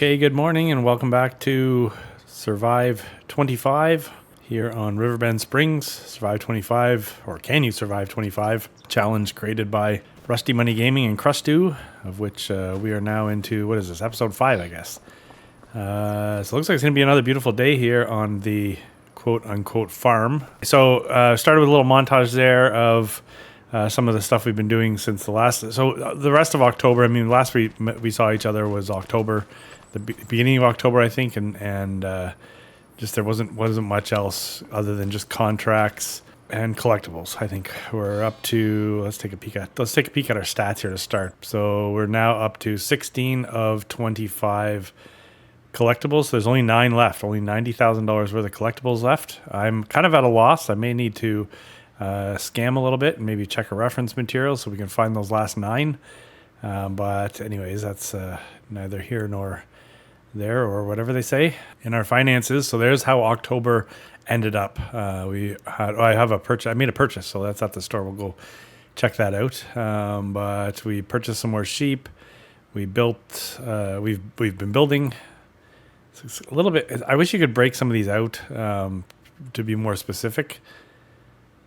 Okay, good morning and welcome back to Survive 25 here on Riverbend Springs. Survive 25, or Can You Survive 25? Challenge created by Rusty Money Gaming and Crustu, of which we are now into, what is this, episode 5, I guess. So it looks like it's going to be another beautiful day here on the quote-unquote farm. So started with a little montage there of some of the stuff we've been doing since the last. So the rest of October, I mean, last we saw each other was October, the beginning of October, I think, and just there wasn't much else other than just contracts and collectibles. I think we're up to. Let's take a peek at our stats here to start. So we're now up to 16 of 25 collectibles. So there's only 9 left. Only $90,000 worth of collectibles left. I'm kind of at a loss. I may need to scam a little bit and maybe check a reference material so we can find those last 9. But anyways, that's neither here nor there, or whatever they say in our finances. So there's how October ended up. I made a purchase, so that's at the store. We'll go check that out. But we purchased some more sheep. We built. We've been building. It's a little bit. I wish you could break some of these out to be more specific,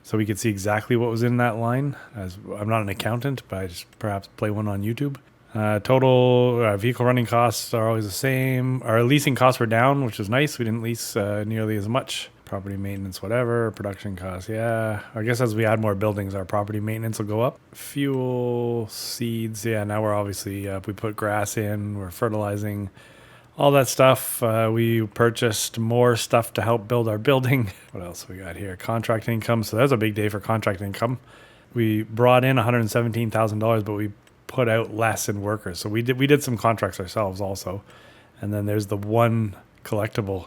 so we could see exactly what was in that line. As I'm not an accountant, but I just perhaps play one on YouTube. Total vehicle running costs are always the same. Our leasing costs were down, which is nice. We didn't lease nearly as much. Property maintenance, whatever. Production costs, yeah. I guess as we add more buildings, our property maintenance will go up. Fuel, seeds, yeah. Now we're obviously, we put grass in, we're fertilizing, all that stuff. We purchased more stuff to help build our building. What else we got here? Contract income. So that's a big day for contract income. We brought in $117,000, but we put out less in workers. So we did some contracts ourselves also. And then there's the one collectible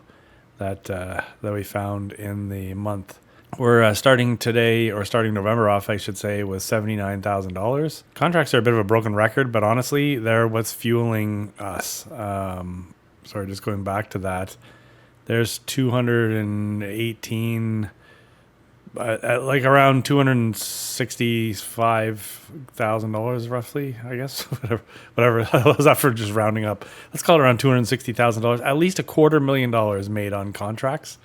that we found in the month. We're starting November off, I should say, with $79,000. Contracts are a bit of a broken record, but honestly, they're what's fueling us. Sorry, just going back to that. There's 218, like around $265,000 roughly, I guess. whatever. How's that for just rounding up? Let's call it around $260,000. At least $250,000 made on contracts,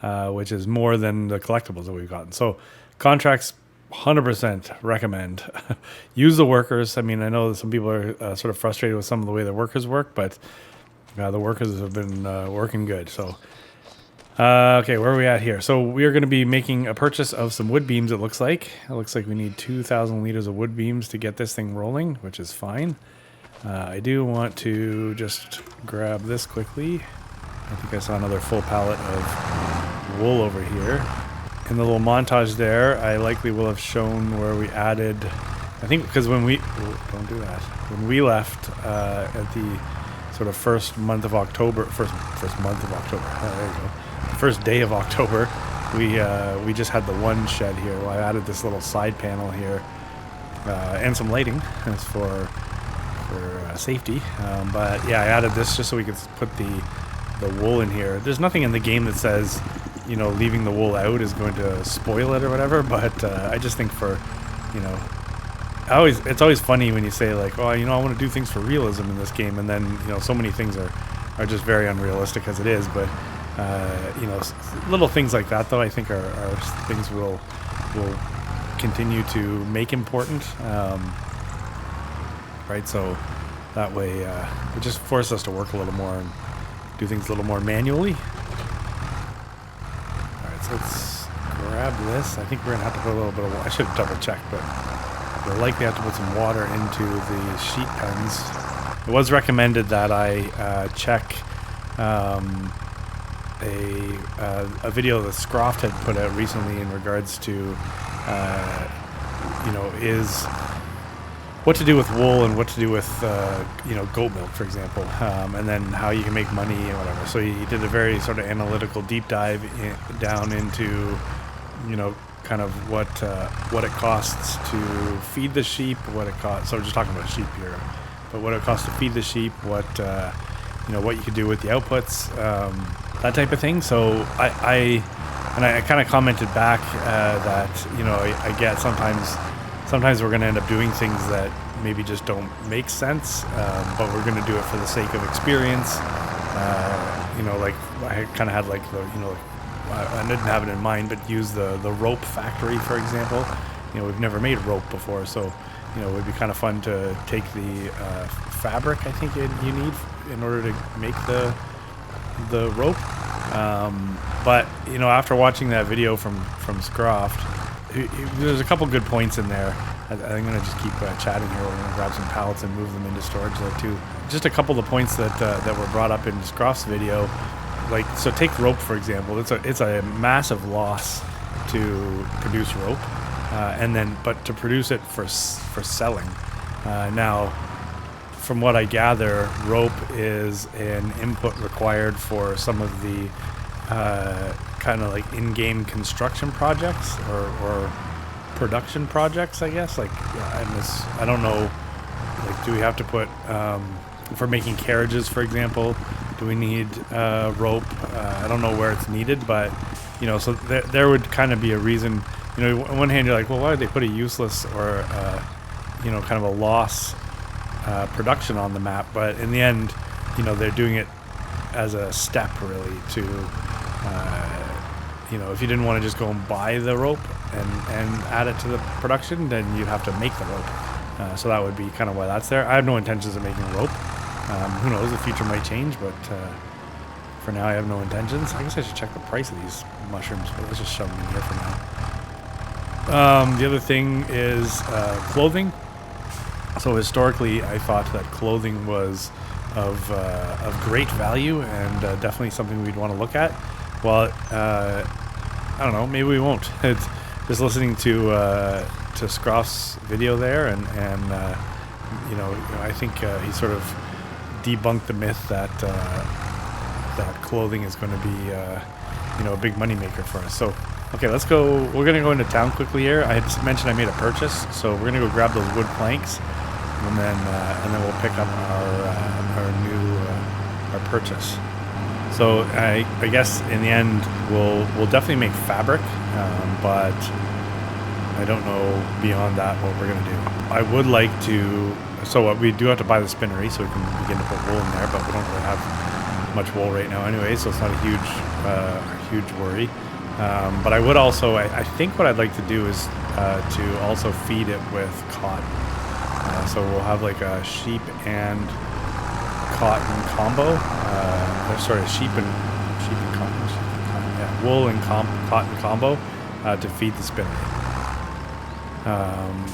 which is more than the collectibles that we've gotten. So contracts, 100% recommend. Use the workers. I mean, I know that some people are sort of frustrated with some of the way the workers work, but the workers have been working good. So, okay, where are we at here? So we are going to be making a purchase of some wood beams, it looks like. It looks like we need 2,000 liters of wood beams to get this thing rolling, which is fine. I do want to just grab this quickly. I think I saw another full pallet of wool over here. In the little montage there, I likely will have shown where we added, I think because when we left at the sort of first day of October, we just had the one shed here. Well, I added this little side panel here and some lighting as for safety. But yeah, I added this just so we could put the wool in here. There's nothing in the game that says, leaving the wool out is going to spoil it or whatever. But I just think it's always funny when you say like, oh, I want to do things for realism in this game, and then so many things are just very unrealistic as it is. But little things like that, though, I think are things we'll continue to make important, right? So that way it just forces us to work a little more and do things a little more manually. All right, so let's grab this. I think we're gonna have to put a little bit of. I should have double checked, but we'll likely have to put some water into the sheep pens. It was recommended that I check a video that Scroft had put out recently in regards to is what to do with wool and what to do with goat milk, for example, and then how you can make money and whatever. So he did a very sort of analytical deep dive down into kind of what it costs to feed the sheep, what it costs. So we're just talking about sheep here, but what it costs to feed the sheep, what you could do with the outputs, that type of thing. So I kind of commented back that I get sometimes sometimes we're going to end up doing things that maybe just don't make sense, but we're going to do it for the sake of experience. Like I kind of had like I didn't have it in mind, but use the rope factory, for example. We've never made rope before, so it would be kind of fun to take the fabric I think you need in order to make the rope. But after watching that video from Scroft, there's a couple good points in there. I'm gonna just keep chatting here. We're gonna grab some pallets and move them into storage there too. Just a couple of the points that were brought up in Scroft's video. Like, so take rope for example. It's a massive loss to produce rope, but to produce it for selling. Now, from what I gather, rope is an input required for some of the kind of like in-game construction projects or production projects, I guess. Like, I don't know. Like, do we have to put for making carriages, for example? Do we need rope? I don't know where it's needed, but so there would kind of be a reason. On one hand, you're like, well, why would they put a useless or kind of a loss production on the map? But in the end, they're doing it as a step really to if you didn't want to just go and buy the rope and add it to the production, then you'd have to make the rope. So that would be kind of why that's there. I have no intentions of making rope. Who knows, the future might change, but for now I have no intentions. I guess I should check the price of these mushrooms, but let's just shove them in here for now. The other thing is clothing. So historically, I thought that clothing was of great value and definitely something we'd want to look at. Well, I don't know. Maybe we won't. It's just listening to Scroff's video there, and I think he sort of debunked the myth that that clothing is going to be a big money maker for us. So. Okay, let's go. We're going to go into town quickly here. I had mentioned I made a purchase, so we're going to go grab those wood planks, and then we'll pick up our purchase. So I guess in the end we'll definitely make fabric, but I don't know beyond that what we're going to do. I would like to. So we do have to buy the spinnery, so we can begin to put wool in there, but we don't really have much wool right now anyway, so it's not a huge worry. But I would also, I think what I'd like to do is to also feed it with cotton. So we'll have like a sheep and cotton combo. Sheep and cotton. Yeah, wool and cotton combo to feed the spinnery.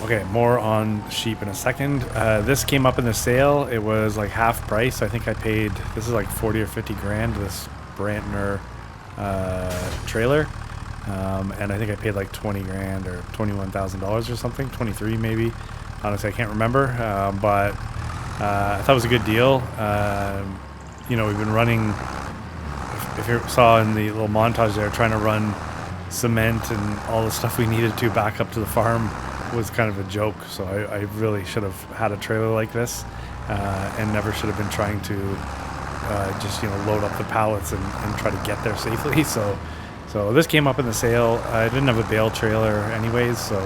Okay, more on sheep in a second. This came up in the sale. It was like half price. I think I paid, this is like 40 or 50 grand, this Brantner trailer, and I think I paid like 20 grand or $21,000 or something, 23 maybe. Honestly, I can't remember, but I thought it was a good deal. We've been running, if you saw in the little montage there, trying to run cement and all the stuff we needed to back up to the farm was kind of a joke. So I really should have had a trailer like this, and never should have been trying to just load up the pallets and try to get there safely. So this came up in the sale. I didn't have a bale trailer anyways, so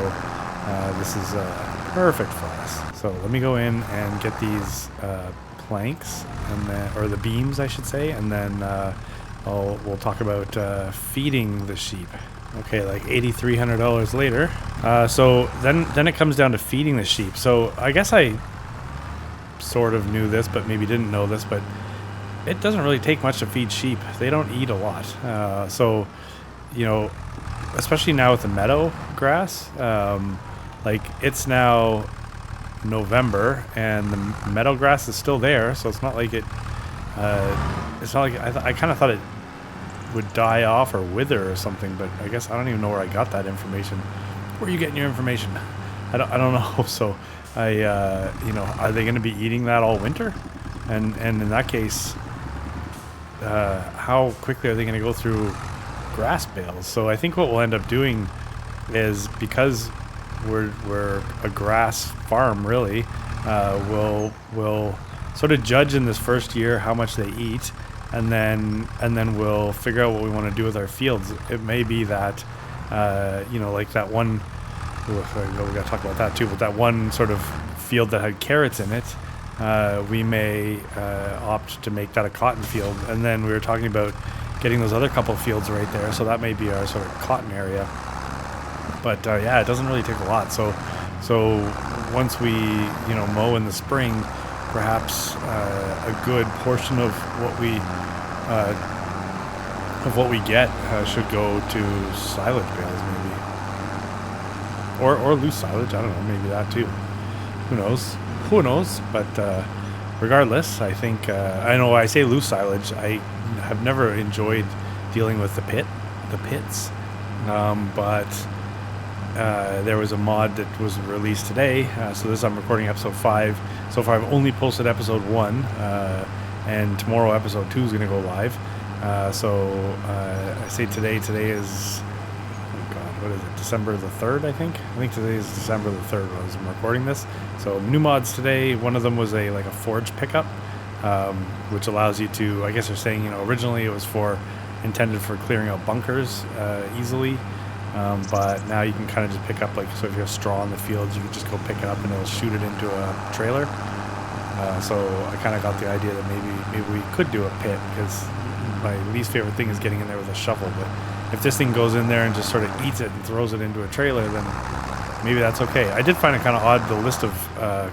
this is perfect for us. So let me go in and get these planks, or the beams I should say, and then we'll talk about feeding the sheep. Okay, like $8,300 later. So then it comes down to feeding the sheep. So I guess I sort of knew this, but maybe didn't know this, but it doesn't really take much to feed sheep. They don't eat a lot. So, especially now with the meadow grass, like it's now November and the meadow grass is still there. So it's not like it's not like I kind of thought it would die off or wither or something, but I guess I don't even know where I got that information. Where are you getting your information? I don't know. So are they going to be eating that all winter? And in that case, how quickly are they going to go through grass bales? So I think what we'll end up doing is, because we're a grass farm really, we'll sort of judge in this first year how much they eat, and then we'll figure out what we want to do with our fields. It may be that like that one we got to talk about that too. But that one sort of field that had carrots in it, we may opt to make that a cotton field. And then we were talking about getting those other couple fields right there, so that may be our sort of cotton area. But yeah, it doesn't really take a lot. So once we mow in the spring, perhaps a good portion of what we get should go to silage bales, maybe, or loose silage. I don't know, maybe that too. Who knows? Who knows? But regardless, I think I know I say loose silage. I have never enjoyed dealing with the pits, but there was a mod that was released today. So I'm recording episode 5. So far, I've only posted episode 1, and tomorrow episode 2 is going to go live. I say today. Today is, oh God, what is it? December the 3rd, I think. I think today is December the 3rd as I'm recording this. So new mods today. One of them was a forge pickup, which allows you to. I guess they're saying originally it was intended for clearing out bunkers easily. But now you can kind of just pick up, so if you have straw in the fields, you can just go pick it up and it'll shoot it into a trailer. So I kind of got the idea that maybe we could do a pit, because my least favorite thing is getting in there with a shovel. But if this thing goes in there and just sort of eats it and throws it into a trailer, then maybe that's okay. I did find it kind of odd, the list of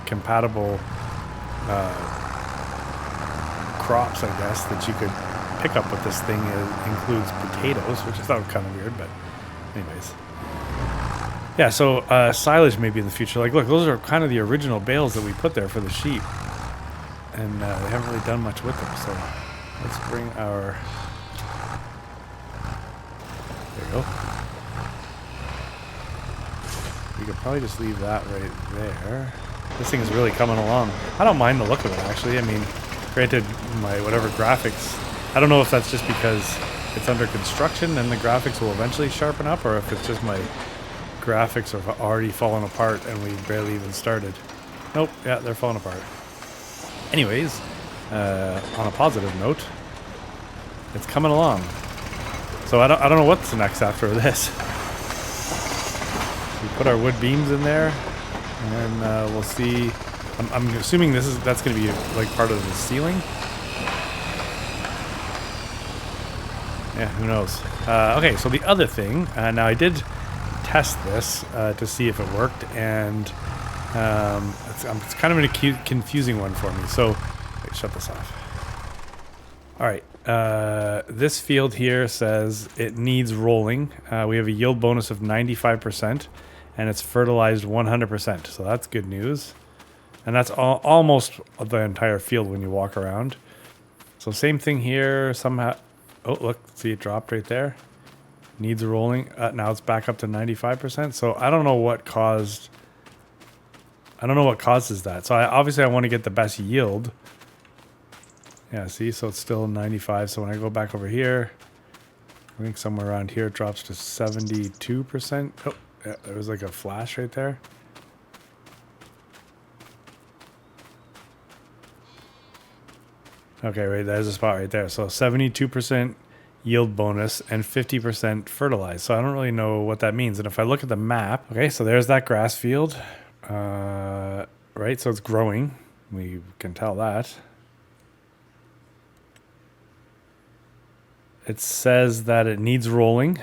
compatible crops, I guess, that you could pick up with this thing includes potatoes, which I thought was kind of weird, but anyways. Yeah, so silage maybe in the future. Look, those are kind of the original bales that we put there for the sheep. And they haven't really done much with them, so let's bring our... There you go. We could probably just leave that right there. This thing is really coming along. I don't mind the look of it, actually. I mean, granted, my whatever graphics... I don't know if that's just because it's under construction and the graphics will eventually sharpen up, or if it's just my graphics have already fallen apart and we barely even started. Nope, yeah, they're falling apart. Anyways, on a positive note, it's coming along. So I don't know what's next after this. We put our wood beams in there, and we'll see. I'm assuming that's going to be part of the ceiling. Yeah, who knows? Okay, so the other thing, now I did test this to see if it worked, and it's kind of a confusing one for me. So, wait, shut this off. All right, this field here says it needs rolling. We have a yield bonus of 95%, and it's fertilized 100%. So that's good news, and that's almost the entire field when you walk around. So same thing here. Somehow. Oh, look, see it dropped right there. Needs rolling. Now it's back up to 95%. So I don't know what causes that. So obviously I want to get the best yield. Yeah, see, so it's still 95. So when I go back over here, I think somewhere around here it drops to 72%. Oh, yeah, there was a flash right there. Okay, right, there's a spot right there. So 72% yield bonus and 50% fertilized. So I don't really know what that means. And if I look at the map, okay, so there's that grass field, right? So it's growing. We can tell that. It says that it needs rolling.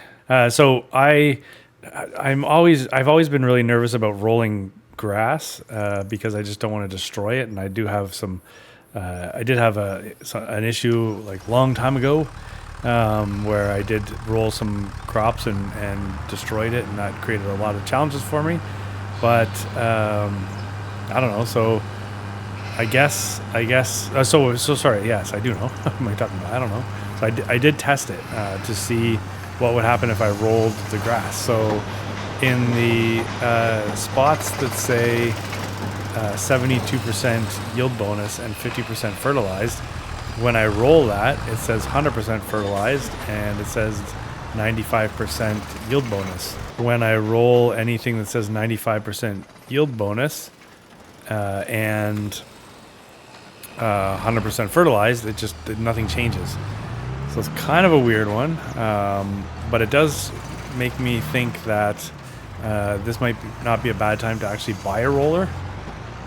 So I've always been really nervous about rolling grass because I just don't want to destroy it. And I do have some. I did have an issue long time ago where I did roll some crops and destroyed it, and that created a lot of challenges for me. But I don't know. So I guess. So sorry. Yes, I do know. What am I talking about? I don't know. So I did test it to see what would happen if I rolled the grass. So in the spots that say 72% yield bonus and 50% fertilized, when I roll that, it says 100% fertilized and it says 95% yield bonus. When I roll anything that says 95% yield bonus and 100% fertilized, nothing changes. So it's kind of a weird one, but it does make me think that this might not be a bad time to actually buy a roller.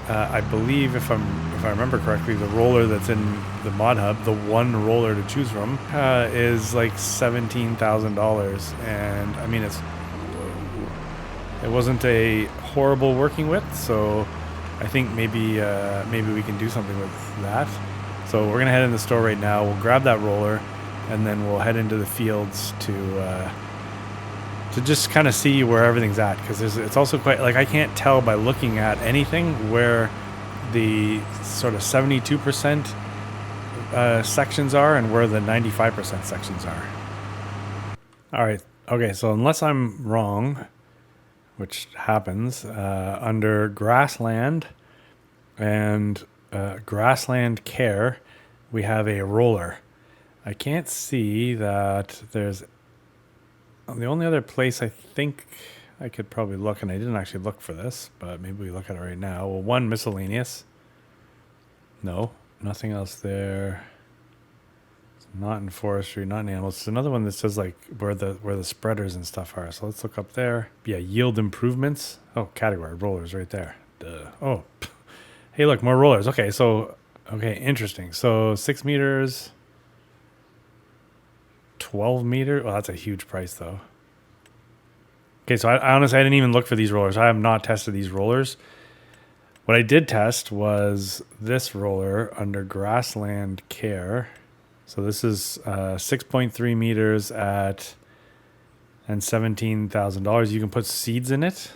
I believe if I remember correctly, the roller that's in the mod hub, the one roller to choose from, is like $17,000, and I mean it wasn't a horrible working width, so I think maybe we can do something with that. So we're gonna head in the store right now. We'll grab that roller, and then we'll head into the fields to just kind of see where everything's at, because it's also quite, like, I can't tell by looking at anything where the sort of 72% sections are and where the 95% sections are. All right, okay, so unless I'm wrong, which happens, under grassland and grassland care, we have a roller. I can't see that there's... The only other place I think I could probably look, and I didn't actually look for this, but maybe we look at it right now. Well, one, miscellaneous. No, nothing else there. It's not in forestry, not in animals. It's another one that says like where the spreaders and stuff are. So let's look up there. Yeah, yield improvements. Oh, category, rollers right there. Duh. Oh, hey, look, more rollers. Okay, so, okay, interesting. So 6 meters... 12 meter. Well, that's a huge price though. Okay, so I honestly, I didn't even look for these rollers. I have not tested these rollers. What I did test was this roller under grassland care. So this is 6.3 meters at and $17,000. You can put seeds in it,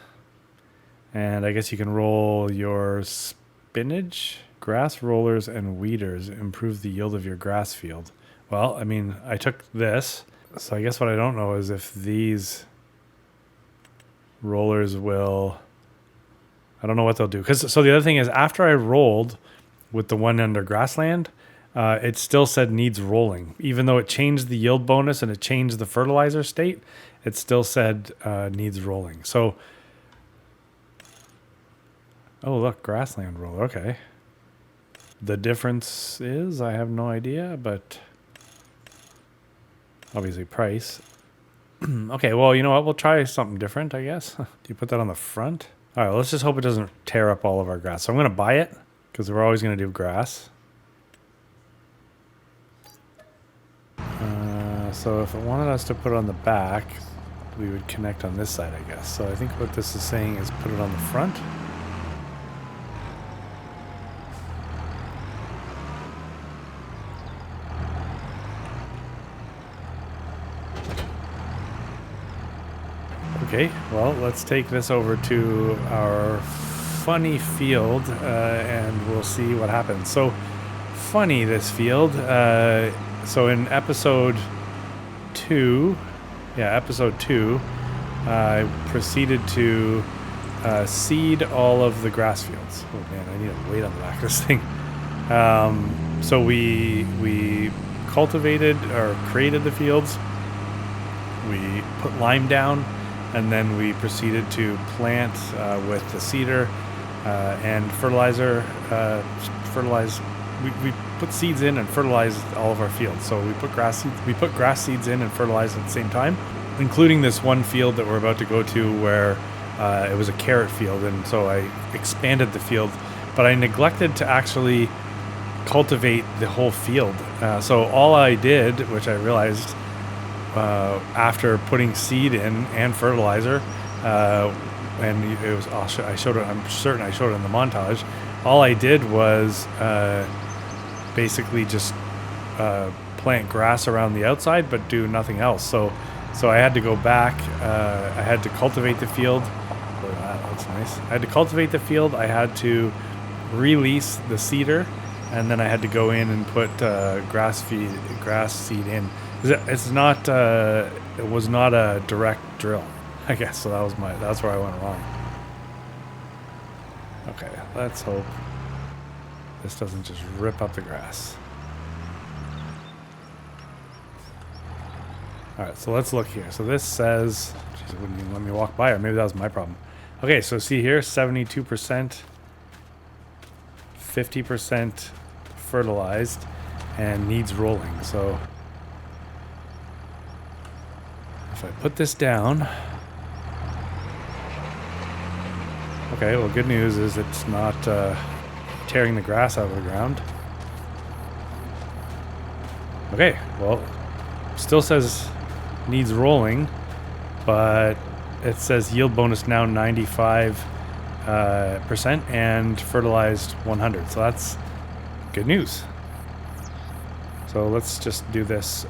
and I guess you can roll your spinach. Grass rollers and weeders improve the yield of your grass field. Well, I mean, I took this, so I guess what I don't know is if these rollers will... I don't know what they'll do. So the other thing is, after I rolled with the one under grassland, it still said needs rolling. Even though it changed the yield bonus and it changed the fertilizer state, it still said needs rolling. So, oh, look, grassland roller, okay. The difference is, I have no idea, but... obviously price. Okay, well, you know what? We'll try something different, I guess. Do you put that on the front? All right, let's just hope it doesn't tear up all of our grass. So I'm going to buy it, because we're always going to do grass. So if it wanted us to put it on the back, we would connect on this side, I guess. So I think what this is saying is put it on the front. Okay, well, let's take this over to our funny field, and we'll see what happens. So, funny, this field. So in episode 2, I proceeded to seed all of the grass fields. Oh man, I need a weight on the back of this thing. So we cultivated or created the fields. We put lime down. And then we proceeded to plant with the seeder and fertilizer. We put seeds in and fertilized all of our fields. So we put grass seeds. We put grass seeds in and fertilized at the same time, including this one field that we're about to go to, where it was a carrot field, and so I expanded the field, but I neglected to actually cultivate the whole field. So all I did, which I realized. After putting seed in and fertilizer, and it was, I showed it. I'm certain I showed it in the montage. All I did was basically just plant grass around the outside, but do nothing else. So I had to go back. I had to cultivate the field. Oh, that looks nice. I had to cultivate the field. I had to release the seeder, and then I had to go in and put grass seed in. It's not. It was not a direct drill, I guess. So that's where I went wrong. Okay, let's hope this doesn't just rip up the grass. All right, so let's look here. So this says, geez, it wouldn't even let me walk by, or maybe that was my problem. Okay, so see here, 72%, 50% fertilized, and needs rolling. So if I put this down, Okay, well, good news is it's not tearing the grass out of the ground. Okay, well, still says needs rolling, but it says yield bonus now 95% and fertilized 100. So that's good news. So let's just do this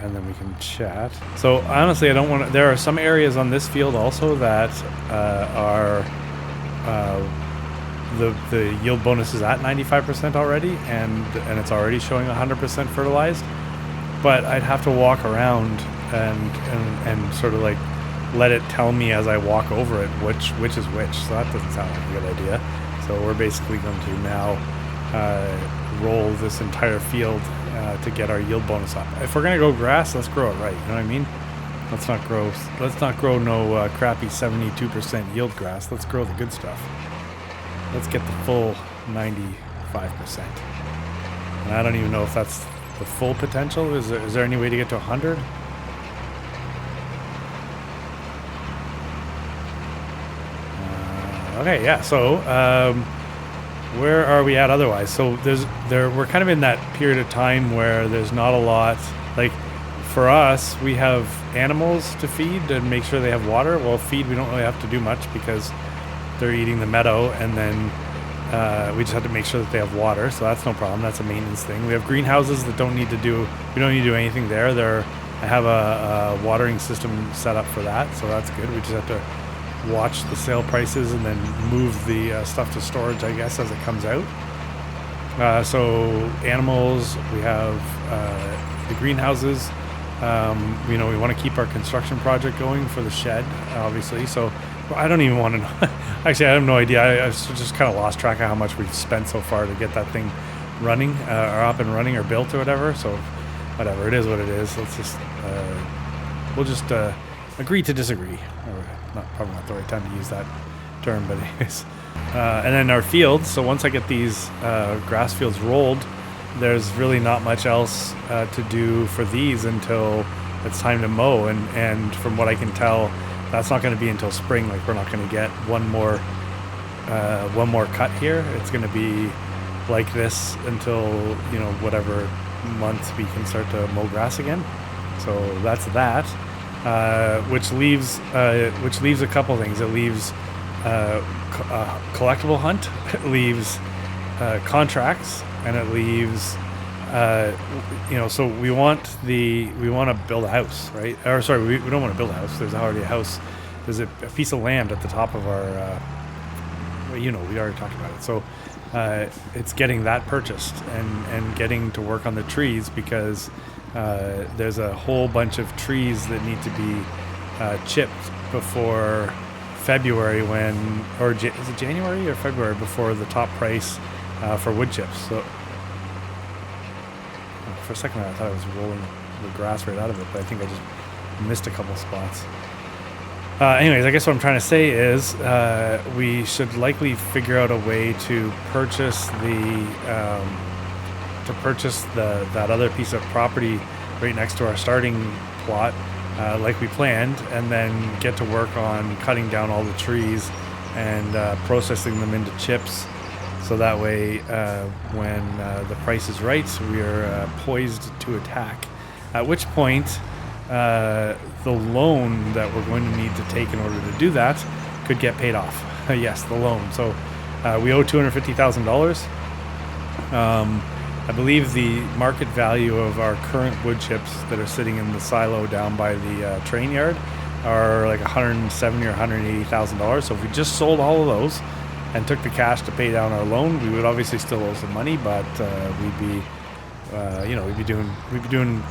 and then we can chat. So honestly, I don't want to. There are some areas on this field also that are the yield bonus is at 95% already, and it's already showing 100% fertilized. But I'd have to walk around and sort of like let it tell me as I walk over it which is which. So that doesn't sound like a good idea. So we're basically going to now roll this entire field to get our yield bonus up. If we're gonna go grass, let's grow it right. You know what I mean? Let's not grow no crappy 72% yield grass. Let's grow the good stuff. Let's get the full 95%. And I don't even know if that's the full potential. Is there any way to get to 100? Okay, yeah. So where are we at otherwise? So we're kind of in that period of time where there's not a lot. Like for us, we have animals to feed and make sure they have water. Well, feed we don't really have to do much because they're eating the meadow, and then we just have to make sure that they have water. So that's no problem. That's a maintenance thing. We have greenhouses that we don't need to do anything there. I have a watering system set up for that, so that's good. We just have to watch the sale prices and then move the stuff to storage, I guess, as it comes out. So animals, we have the greenhouses. We want to keep our construction project going for the shed, obviously. So I don't even want to know. Actually, I have no idea. I just kind of lost track of how much we've spent so far to get that thing running or up and running or built or whatever. So whatever, it is what it is. Let's just we'll just agree to disagree. Probably not the right time to use that term, but anyways. And then our fields. So once I get these grass fields rolled, there's really not much else to do for these until it's time to mow. And from what I can tell, that's not going to be until spring. Like we're not going to get one more cut here. It's going to be like this until whatever month we can start to mow grass again. So that's that. Which leaves a couple things. It leaves collectible hunt. It leaves contracts, and it leaves So we want to build a house, right? Or sorry, we don't want to build a house. There's already a house. There's a piece of land at the top of our. We already talked about it. So it's getting that purchased and getting to work on the trees because. There's a whole bunch of trees that need to be chipped before February is it January or February before the top price for wood chips. So for a second I thought I was rolling the grass right out of it, but I think I just missed a couple spots. Anyways, I guess what I'm trying to say is we should likely figure out a way to purchase that other piece of property right next to our starting plot like we planned, and then get to work on cutting down all the trees and processing them into chips, so that way when the price is right, we are poised to attack, at which point the loan that we're going to need to take in order to do that could get paid off. Yes, the loan. So we owe $250,000. I believe the market value of our current wood chips that are sitting in the silo down by the train yard are like $170,000 or $180,000. So if we just sold all of those and took the cash to pay down our loan, we would obviously still owe some money, but we'd be doing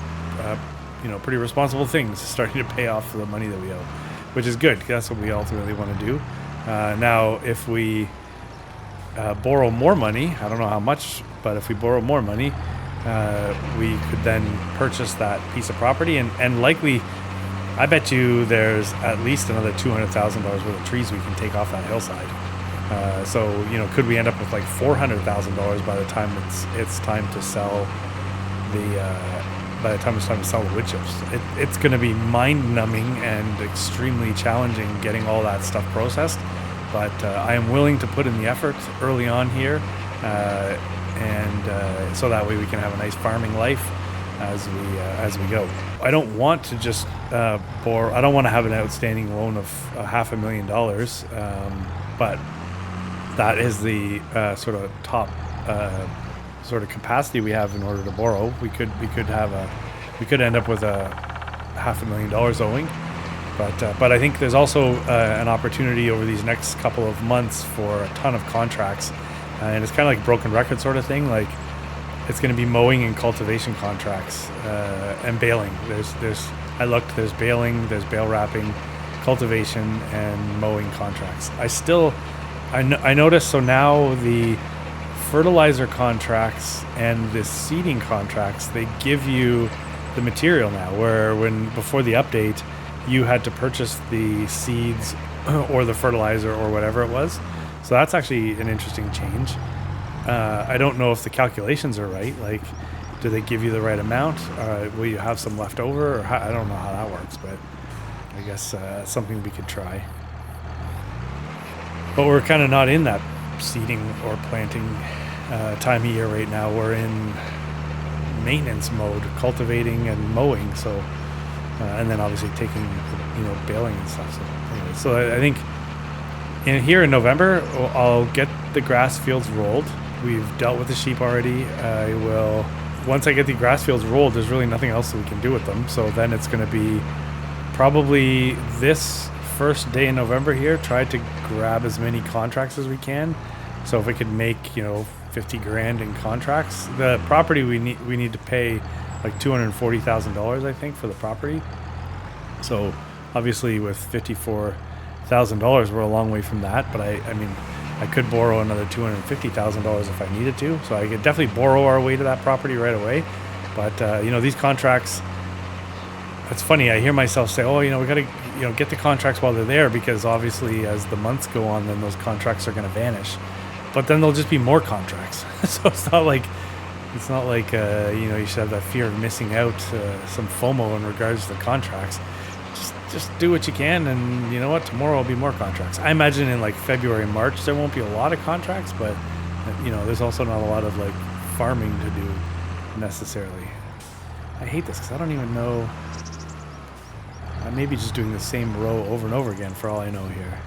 pretty responsible things, starting to pay off the money that we owe, which is good. That's what we ultimately want to do. Now, if we borrow more money, I don't know how much, but if we borrow more money, we could then purchase that piece of property, and likely, I bet you there's at least another $200,000 worth of trees we can take off that hillside. So could we end up with like $400,000 by the time it's time to sell the wood chips? It's going to be mind-numbing and extremely challenging getting all that stuff processed. but I am willing to put in the effort early on here, and so that way we can have a nice farming life as we go. I don't want to just borrow. I don't want to have an outstanding loan of $500,000, but that is the sort of top sort of capacity we have in order to borrow. We could end up with a $500,000 owing, but I think there's also an opportunity over these next couple of months for a ton of contracts, and it's kind of like a broken record sort of thing. Like, it's going to be mowing and cultivation contracts and baling. There's baling, there's bale wrapping, cultivation, and mowing contracts. I noticed, so now the fertilizer contracts and the seeding contracts, they give you the material now, where before the update, you had to purchase the seeds or the fertilizer or whatever it was. So that's actually an interesting change. I don't know if the calculations are right. Like, do they give you the right amount? Will you have some left over? Or I don't know how that works, but I guess something we could try. But we're kind of not in that seeding or planting time of year right now. We're in maintenance mode, cultivating and mowing. So, and then obviously taking, baling and stuff. So anyway, so I think here in November, I'll get the grass fields rolled. We've dealt with the sheep already. Once I get the grass fields rolled, there's really nothing else that we can do with them. So then it's going to be probably this first day in November here, try to grab as many contracts as we can. So if we could make, $50,000 in contracts, the property we need to pay like $240,000, I think, for the property. So obviously with $54,000, we're a long way from that. But I mean, I could borrow another $250,000 if I needed to. So I could definitely borrow our way to that property right away. But these contracts, it's funny. I hear myself say, "Oh, we got to, get the contracts while they're there," because obviously as the months go on, then those contracts are going to vanish. But then there'll just be more contracts. So it's not like you should have that fear of missing out, some FOMO in regards to the contracts. Just do what you can, and you know what? Tomorrow will be more contracts. I imagine in like February, March, there won't be a lot of contracts, but there's also not a lot of like farming to do necessarily. I hate this because I don't even know. I may be just doing the same row over and over again for all I know here.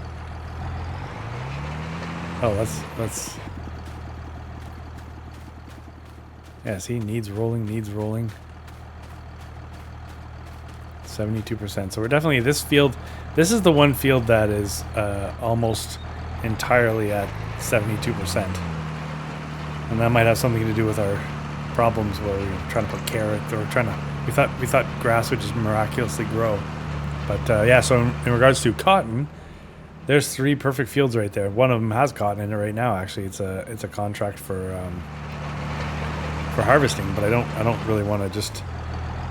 Oh, that's. Yeah, see, needs rolling. 72%. So we're definitely this field. This is the one field that is almost entirely at 72%, and that might have something to do with our problems where we were trying to put carrot or we thought grass would just miraculously grow. But yeah, so in regards to cotton, there's 3 perfect fields right there. One of them has cotton in it right now. Actually, it's a contract for harvesting, but I don't really want to just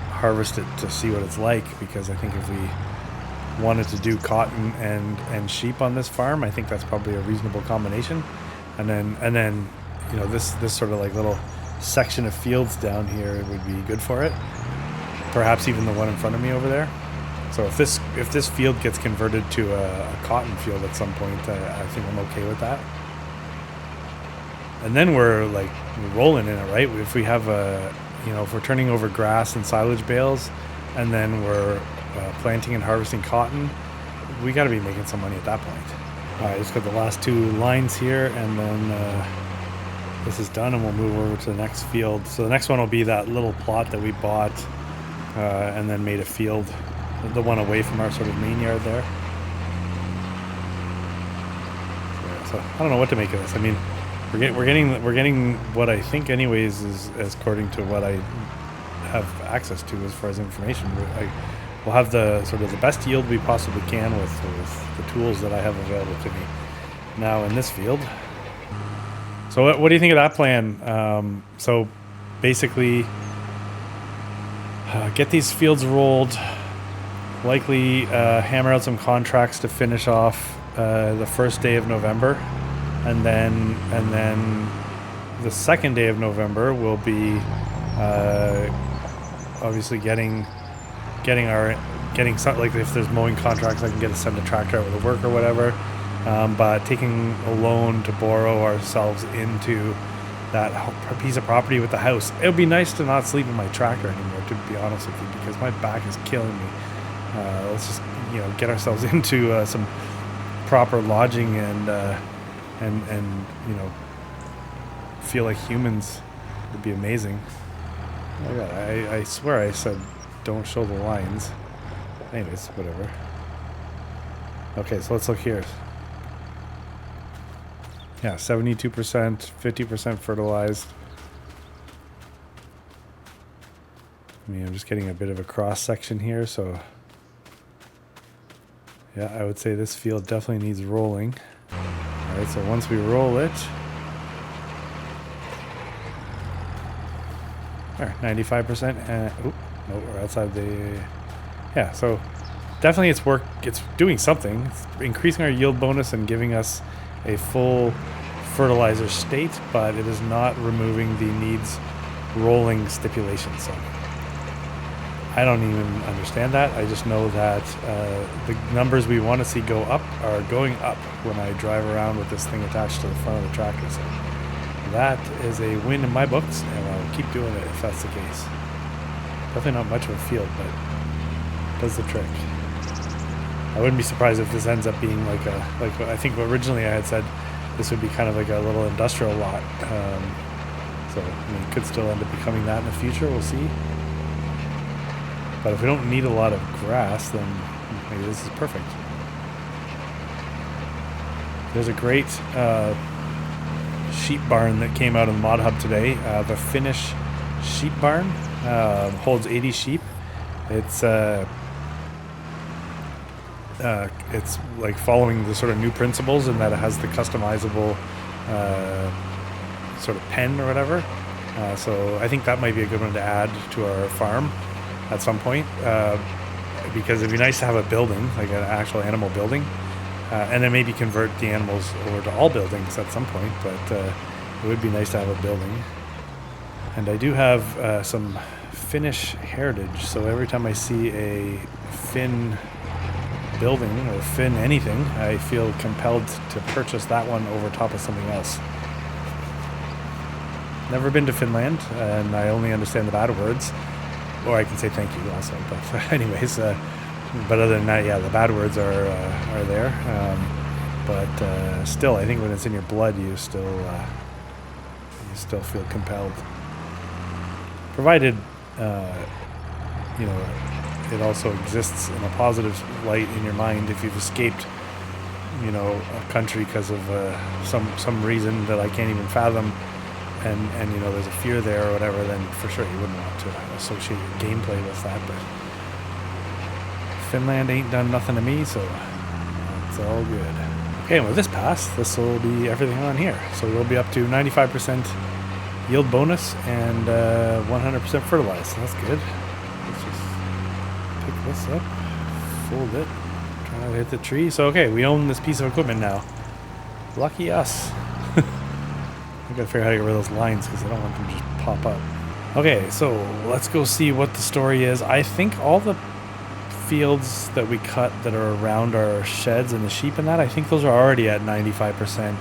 harvest it to see what it's like, because I think if we wanted to do cotton and sheep on this farm, I think that's probably a reasonable combination. And then this sort of like little section of fields down here would be good for it. Perhaps even the one in front of me over there. So if this field gets converted to a cotton field at some point, I think I'm okay with that. And then we're rolling in it, right? If we have if we're turning over grass and silage bales, and then we're planting and harvesting cotton, we got to be making some money at that point. All right, just got the last 2 lines here, and then this is done, and we'll move over to the next field. So the next one will be that little plot that we bought and then made a field, the one away from our sort of main yard there. So I don't know what to make of this. I mean, we're getting what I think anyways is according to what I have access to as far as information. We'll have the sort of the best yield we possibly can with the tools that I have available to me now in this field. So what do you think of that plan? So basically, get these fields rolled, likely hammer out some contracts to finish off the first day of November, and then the second day of November will be obviously getting some, like if there's mowing contracts, I can send a tractor out with a work or whatever, but taking a loan to borrow ourselves into that piece of property with the house. It would be nice to not sleep in my tractor anymore, to be honest with you, because my back is killing me. Let's just, get ourselves into some proper lodging and feel like humans. Would be amazing. Oh God, I swear I said don't show the lines. Anyways, whatever. Okay, so let's look here. Yeah, 72%, 50% fertilized. I'm just getting a bit of a cross section here, so yeah, I would say this field definitely needs rolling. All right, so once we roll it, there, 95%, and no, we're outside the. Yeah, so definitely it's doing something. It's increasing our yield bonus and giving us a full fertilizer state, but it is not removing the needs rolling stipulation. So I don't even understand that. I just know that the numbers we want to see go up are going up when I drive around with this thing attached to the front of the tractor. So that is a win in my books, and I'll keep doing it if that's the case. Definitely not much of a field, but it does the trick. I wouldn't be surprised if this ends up being like I think originally I had said this would be kind of like a little industrial lot. So it could still end up becoming that in the future. We'll see. But if we don't need a lot of grass, then maybe this is perfect. There's a great sheep barn that came out of the Mod Hub today. The Finnish sheep barn holds 80 sheep. It's like following the sort of new principles in that it has the customizable sort of pen or whatever. So I think that might be a good one to add to our farm at some point, because it'd be nice to have a building, like an actual animal building, and then maybe convert the animals over to all buildings at some point, but it would be nice to have a building. And I do have some Finnish heritage, so every time I see a Finn building or Finn anything, I feel compelled to purchase that one over top of something else. Never been to Finland, and I only understand the bad words. Or I can say thank you also, but anyways, but other than that, yeah, the bad words are there. But still, I think when it's in your blood, you still feel compelled, provided it also exists in a positive light in your mind. If you've escaped, a country because of some reason that I can't even fathom. And there's a fear there or whatever, then for sure you wouldn't want to associate your gameplay with that. But Finland ain't done nothing to me, so it's all good. Okay, and with this pass, this will be everything on here. So we'll be up to 95% yield bonus and 100% fertilized. So that's good. Let's just pick this up, fold it, try to hit the tree. So okay, we own this piece of equipment now. Lucky us. I gotta figure out how to get rid of those lines because I don't want them to just pop up. Okay, so let's go see what the story is. I think all the fields that we cut that are around our sheds and the sheep and that, I think those are already at 95%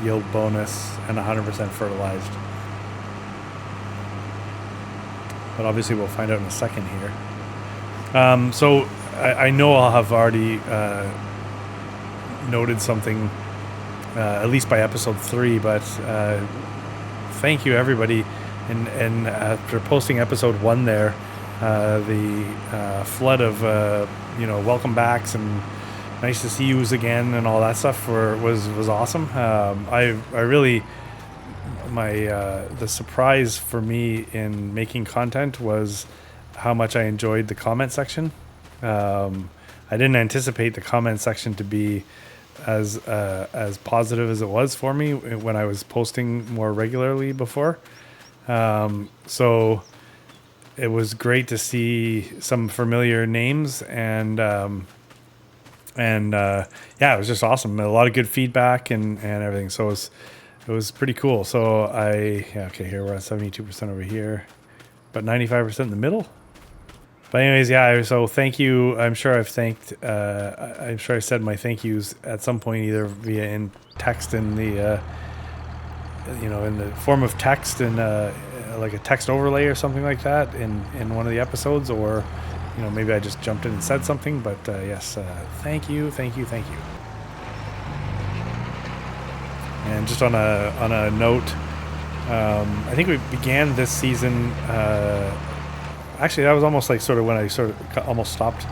yield bonus and 100% fertilized. But obviously we'll find out in a second here. So I know I'll have already noted something at least by episode 3, but thank you everybody. And after posting episode 1 there, the flood of welcome backs and nice to see yous again and all that stuff was awesome. I really the surprise for me in making content was how much I enjoyed the comment section. I didn't anticipate the comment section to be as positive as it was for me when I was posting more regularly before. So it was great to see some familiar names and yeah, it was just awesome. A lot of good feedback and everything. So it was pretty cool. So okay, here we're at 72% over here, but 95% in the middle. But anyways, yeah. So thank you. I'm sure I've thanked. I'm sure I said my thank yous at some point, either via in text in the, in the form of text and like a text overlay or something like that in one of the episodes, or maybe I just jumped in and said something. But yes, thank you. And just on a note, I think we began this season. Actually, that was almost like sort of when I sort of almost stopped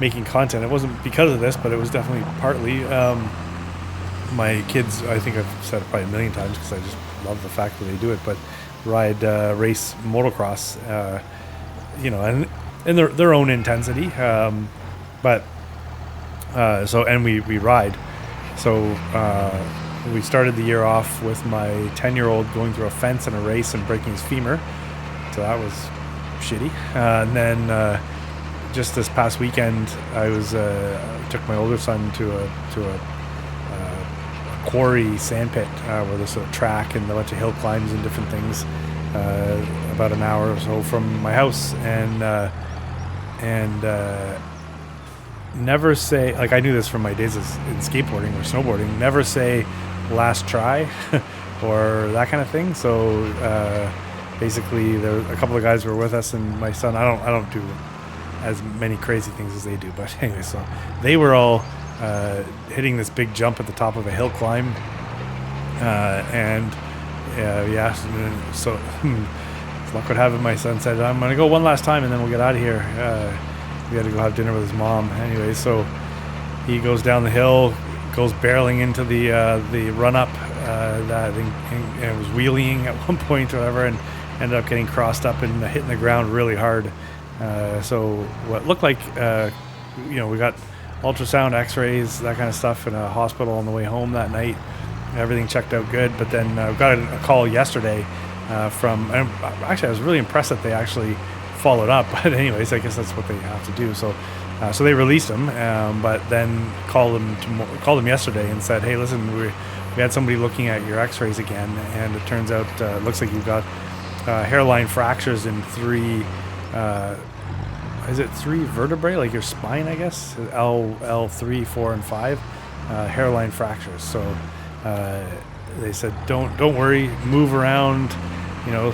making content. It wasn't because of this, but it was definitely partly. My kids, I think I've said it probably a million times because I just love the fact that they do it, but race motocross, and in their own intensity. But and we ride. So we started the year off with my 10-year-old going through a fence in a race and breaking his femur. So that was shitty. And then just this past weekend, I took my older son to a quarry sandpit where there's a track and a bunch of hill climbs and different things, about an hour or so from my house, and never say, like, I knew this from my days in skateboarding or snowboarding, never say last try or that kind of thing. So basically there were a couple of guys were with us, and my son, I don't do as many crazy things as they do, but anyway, so they were all hitting this big jump at the top of a hill climb, and so as luck would have it, my son said, I'm gonna go one last time and then we'll get out of here. We had to go have dinner with his mom anyway, so he goes down the hill, goes barreling into the run up, that thing, and was wheeling at one point or whatever, and ended up getting crossed up and hitting the ground really hard. So what looked like, we got ultrasound, x-rays, that kind of stuff in a hospital on the way home that night. Everything checked out good, but then got a call yesterday from, and actually I was really impressed that they actually followed up, but anyways, I guess that's what they have to do. So so they released him, but then called him yesterday and said, hey, listen, we had somebody looking at your x-rays again, and it turns out looks like you've got hairline fractures in three, is it three vertebrae, like your spine, I guess, L3, 4, and 5, hairline fractures. So they said, don't worry, move around,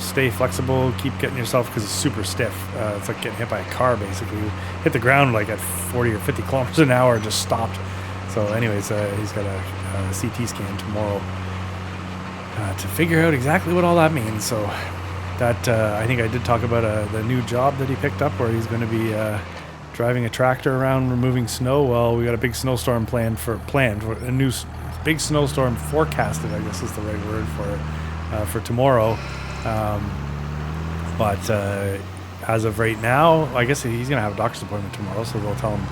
stay flexible, keep getting yourself, because it's super stiff. It's like getting hit by a car, basically. Hit the ground like at 40 or 50 kilometers an hour, just stopped. So anyways, he's got a CT scan tomorrow to figure out exactly what all that means. So that I think I did talk about the new job that he picked up, where he's going to be driving a tractor around removing snow. Well, we got a big snowstorm planned for a new big snowstorm forecasted, I guess is the right word for tomorrow. But as of right now, I guess he's going to have a doctor's appointment tomorrow, so they'll tell him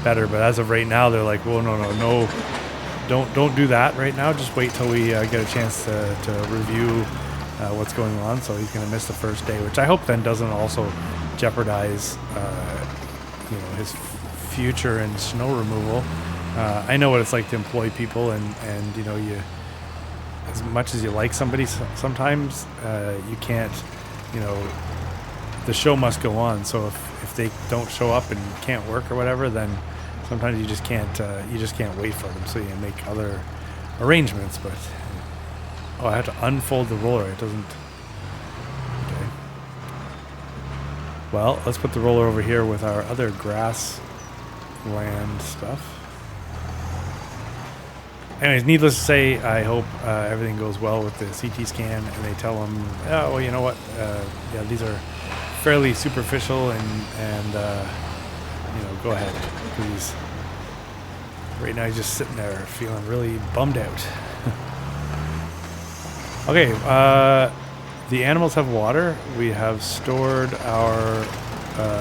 better. But as of right now, they're like, well, no, don't do that right now. Just wait till we get a chance to review what's going on. So he's going to miss the first day, which I hope then doesn't also jeopardize his future in snow removal. I know what it's like to employ people, and you, as much as you like somebody, sometimes you can't, the show must go on. So if they don't show up and can't work or whatever, then sometimes you just can't wait for them. So you make other arrangements. But I have to unfold the roller. It doesn't. Okay. Well, let's put the roller over here with our other grassland stuff. Anyways, needless to say, I hope everything goes well with the CT scan, and they tell him, oh, well, you know what? These are fairly superficial, and go ahead, please. Right now, he's just sitting there feeling really bummed out. Okay, the animals have water. We have stored our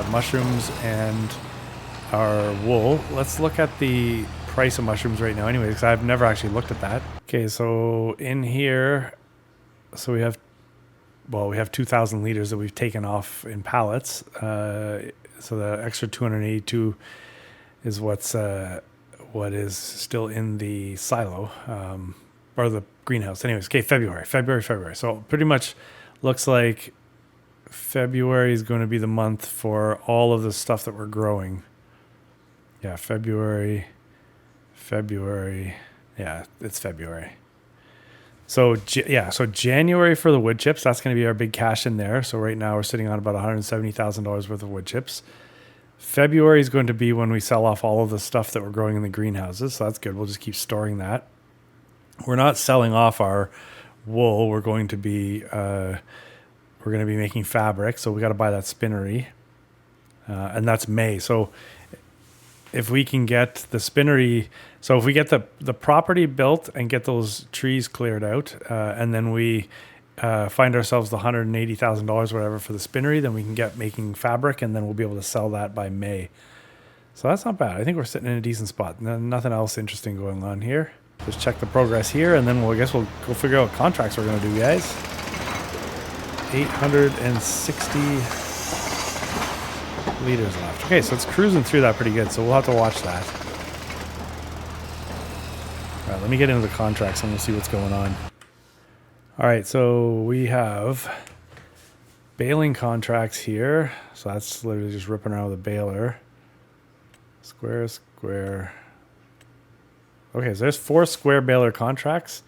mushrooms and our wool. Let's look at the price of mushrooms right now anyway, because I've never actually looked at that. Okay, so in here, so we have 2,000 liters that we've taken off in pallets. So the extra 282 is what is still in the silo, or the greenhouse. Anyways, okay, February. So pretty much looks like February is going to be the month for all of the stuff that we're growing. Yeah, February. Yeah, it's February. So so January for the wood chips, that's going to be our big cash in there. So right now we're sitting on about $170,000 worth of wood chips. February is going to be when we sell off all of the stuff that we're growing in the greenhouses. So that's good. We'll just keep storing that. We're not selling off our wool. We're going to be making fabric. So we got to buy that spinnery, and that's May. So if we can get the spinnery, so if we get the property built and get those trees cleared out, and then we find ourselves the $180,000 whatever for the spinnery, then we can get making fabric, and then we'll be able to sell that by May. So that's not bad. I think we're sitting in a decent spot. Nothing else interesting going on here. Just check the progress here, and then I guess we'll go figure out what contracts we're going to do, guys. 860 liters left. Okay, so it's cruising through that pretty good, so we'll have to watch that. All right, let me get into the contracts and we'll see what's going on. All right, so we have baling contracts here. So that's literally just ripping around with a baler. Square. Okay, so there's 4 square baler contracts.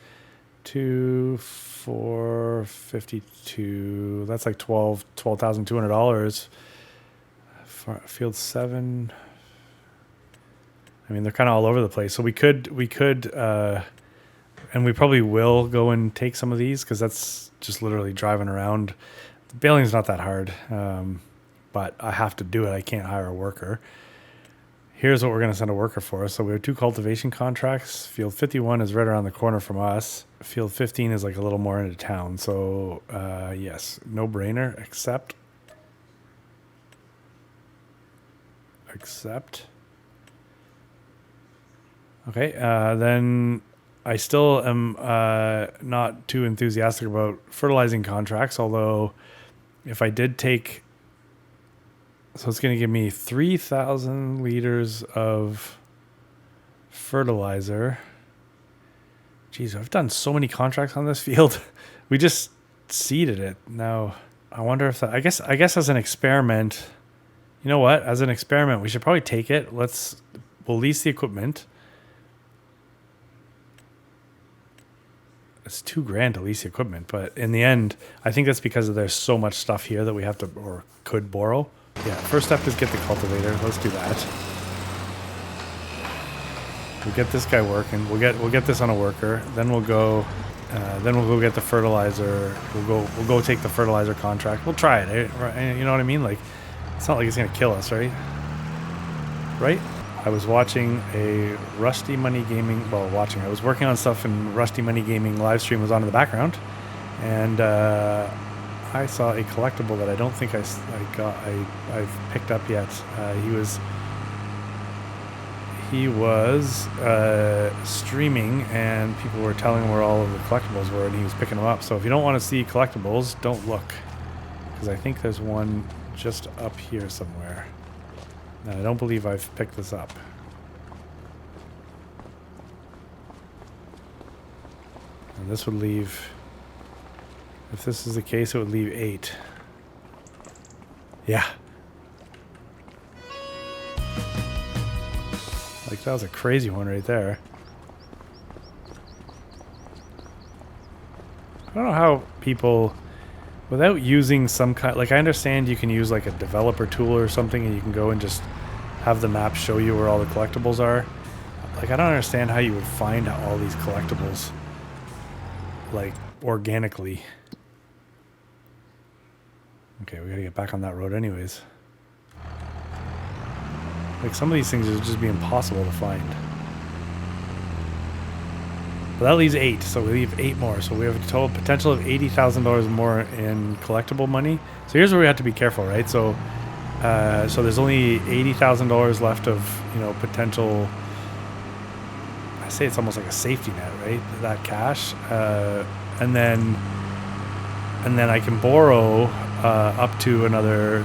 2, 4, 52. That's like $12,200. Field 7. I mean, they're kind of all over the place. So we could, and we probably will go and take some of these because that's just literally driving around. The baling's not that hard, but I have to do it. I can't hire a worker. Here's what we're going to send a worker for. So we have 2 cultivation contracts. Field 51 is right around the corner from us. Field 15 is like a little more into town. So yes, no brainer. Accept. Okay, then I still am not too enthusiastic about fertilizing contracts, although if I did take, so it's going to give me 3,000 liters of fertilizer. Jeez, I've done so many contracts on this field. We just seeded it. Now, I wonder if that, I guess as an experiment, you know what? As an experiment, we should probably take it. We'll lease the equipment. It's $2,000 to lease the equipment, but in the end, I think that's because there's so much stuff here that we have to or could borrow. Yeah, first step is get the cultivator. Let's do that. We'll get this guy working. We'll get this on a worker. Then we'll go get the fertilizer. We'll go take the fertilizer contract. We'll try it. Right? You know what I mean? Like, it's not like it's gonna kill us, right? Right? I was watching a Rusty Money Gaming. I was working on stuff, and Rusty Money Gaming live stream was on in the background, and I saw a collectible that I don't think I've picked up yet. He was streaming, and people were telling him where all of the collectibles were, and he was picking them up. So if you don't want to see collectibles, don't look, because I think there's one just up here somewhere. And I don't believe I've picked this up. And this would leave, if this is the case, it would leave 8. Yeah. Like, that was a crazy one right there. I don't know how people, without using some kind, like, I understand you can use like a developer tool or something, and you can go and just have the map show you where all the collectibles are. Like, I don't understand how you would find all these collectibles, like, organically. Okay, we gotta get back on that road anyways. Like, some of these things would just be impossible to find. But that leaves 8, so we leave 8 more. So we have a total potential of $80,000 more in collectible money. So here's where we have to be careful, right? So there's only $80,000 left of, potential. I say it's almost like a safety net, right? That cash, and then I can borrow up to another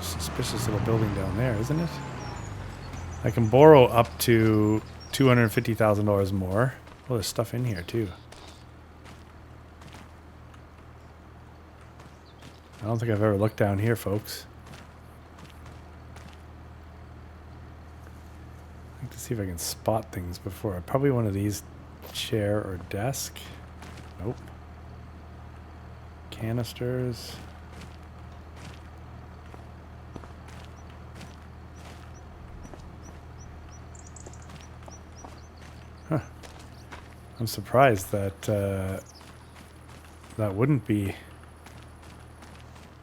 suspicious little building down there, isn't it? I can borrow up to $250,000 more. Oh, there's stuff in here too. I don't think I've ever looked down here, folks. I'd like to see if I can spot things before. Probably one of these, chair or desk. Nope. Canisters. Huh. I'm surprised that that wouldn't be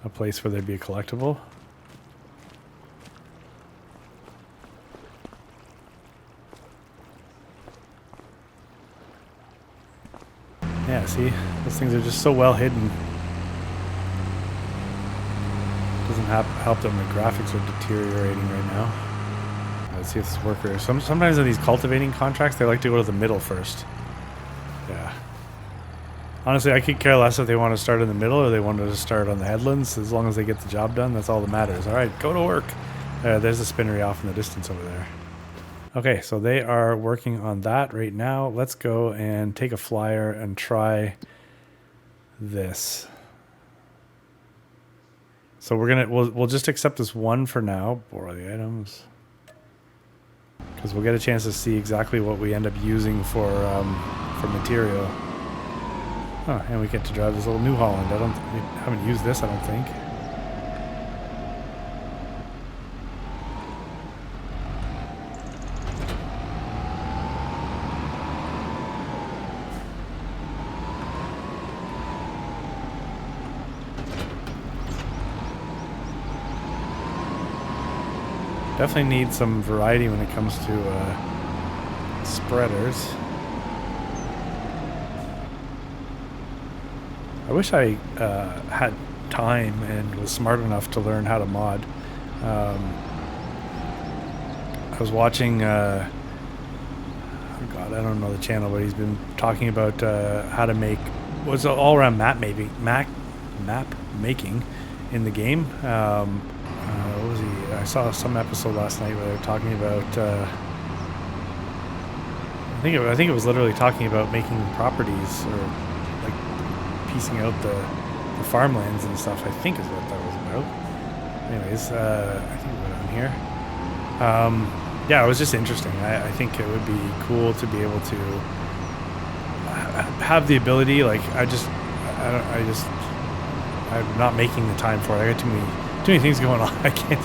a place where there'd be a collectible. Yeah, see? Those things are just so well hidden. Doesn't help that my graphics are deteriorating right now. Let's see if this worker... Sometimes in these cultivating contracts, they like to go to the middle first. Yeah. Honestly, I could care less if they want to start in the middle or they wanted to start on the headlands. As long as they get the job done, that's all that matters. All right, go to work. There's a spinnery off in the distance over there. Okay, so they are working on that right now. Let's go and take a flyer and try this. So we'll just accept this one for now. Borrow the items. Because we'll get a chance to see exactly what we end up using for material. Oh, and we get to drive this little New Holland. We haven't used this, I don't think. Definitely need some variety when it comes to spreaders. I wish I had time and was smart enough to learn how to mod. I was watching, oh God, I don't know the channel, but he's been talking about how to make, what's all around map making in the game. What was he? I saw some episode last night where they were talking about. I think it was literally talking about making properties or like piecing out the farmlands and stuff. I think is what that was about. Anyways, I think we're down here. Yeah, it was just interesting. I think it would be cool to be able to have the ability. Like I'm not making the time for it. I got too many things going on. I can't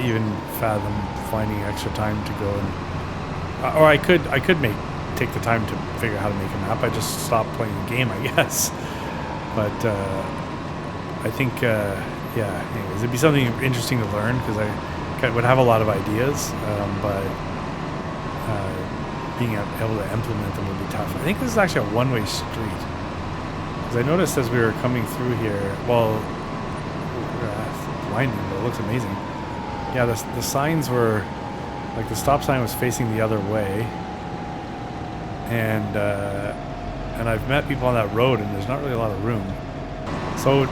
even fathom finding extra time to go and or I could take the time to figure out how to make a map. I just stopped playing the game, I guess. But I think yeah, anyways, it'd be something interesting to learn because I would have a lot of ideas, but being able to implement them would be tough. I think this is actually a one-way street because I noticed as we were coming through here, well, blinding, but it looks amazing. Yeah, the signs were like the stop sign was facing the other way, and I've met people on that road, and there's not really a lot of room. So,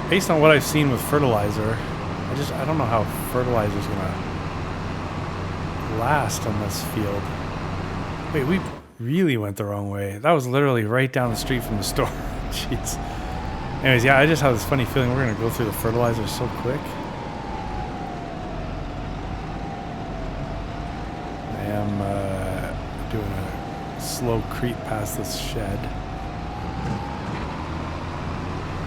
based on what I've seen with fertilizer, I don't know how fertilizer's gonna last on this field. Wait, we really went the wrong way. That was literally right down the street from the store. Jeez. Anyways, yeah, I just have this funny feeling we're going to go through the fertilizer so quick. I am doing a slow creep past this shed.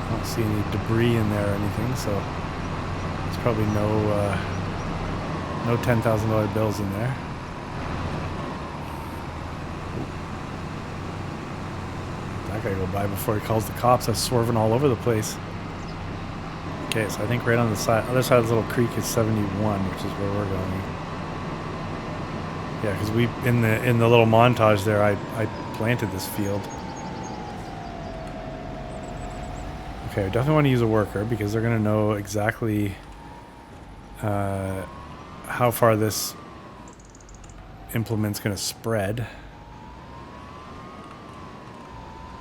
I don't see any debris in there or anything, so there's probably no $10,000 bills in there. I gotta go by before he calls the cops. I'm swerving all over the place. Okay, so I think right on the other side of this little creek is 71, which is where we're going. Yeah, because in the little montage there, I planted this field. Okay, I definitely want to use a worker because they're gonna know exactly how far this implement's gonna spread.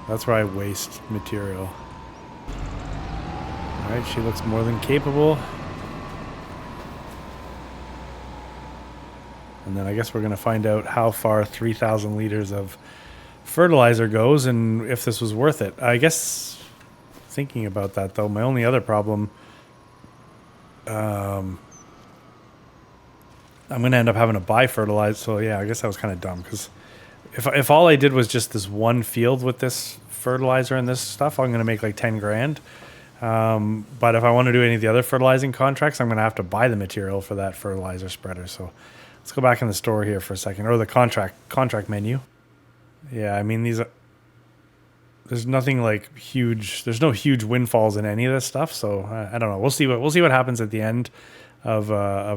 That's where I waste material. Alright, she looks more than capable. And then I guess we're going to find out how far 3,000 liters of fertilizer goes and if this was worth it. I guess thinking about that though. My only other problem, I'm going to end up having to buy fertilizer. So yeah, I guess that was kind of dumb, because if all I did was just this one field with this fertilizer and this stuff, I'm going to make like 10 grand. But if I want to do any of the other fertilizing contracts, I'm going to have to buy the material for that fertilizer spreader. So let's go back in the store here for a second, or the contract menu. Yeah, I mean, there's nothing like huge. There's no huge windfalls in any of this stuff. So I don't know. We'll see what happens at the end of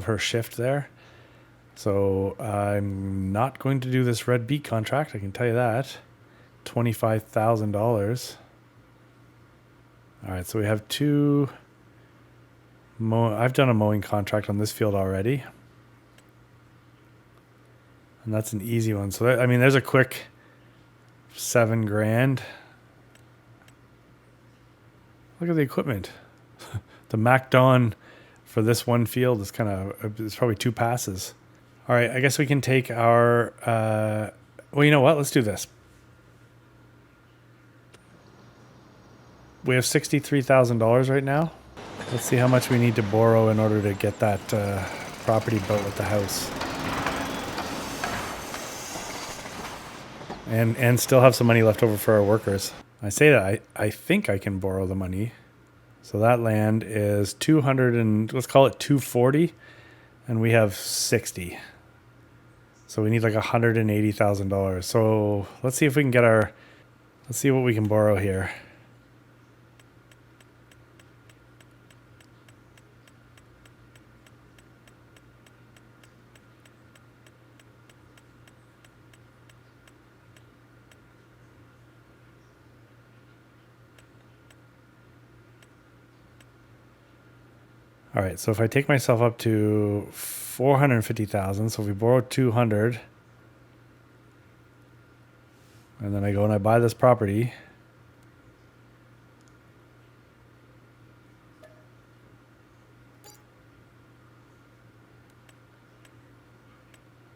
her shift there. So I'm not going to do this red beet contract. I can tell you that. $25,000. All right, so we have two. I've done a mowing contract on this field already, and that's an easy one. So I mean, there's a quick 7 grand. Look at the equipment. The MacDon for this one field is it's probably 2 passes. All right, I guess we can take our. Well, you know what? Let's do this. We have $63,000 right now. Let's see how much we need to borrow in order to get that property built with the house. And still have some money left over for our workers. I say that I think I can borrow the money. So that land is 200 and let's call it 240, and we have 60. So we need like $180,000. So let's see if we can get let's see what we can borrow here. All right, so if I take myself up to 450,000, so if we borrow 200, and then I go and I buy this property,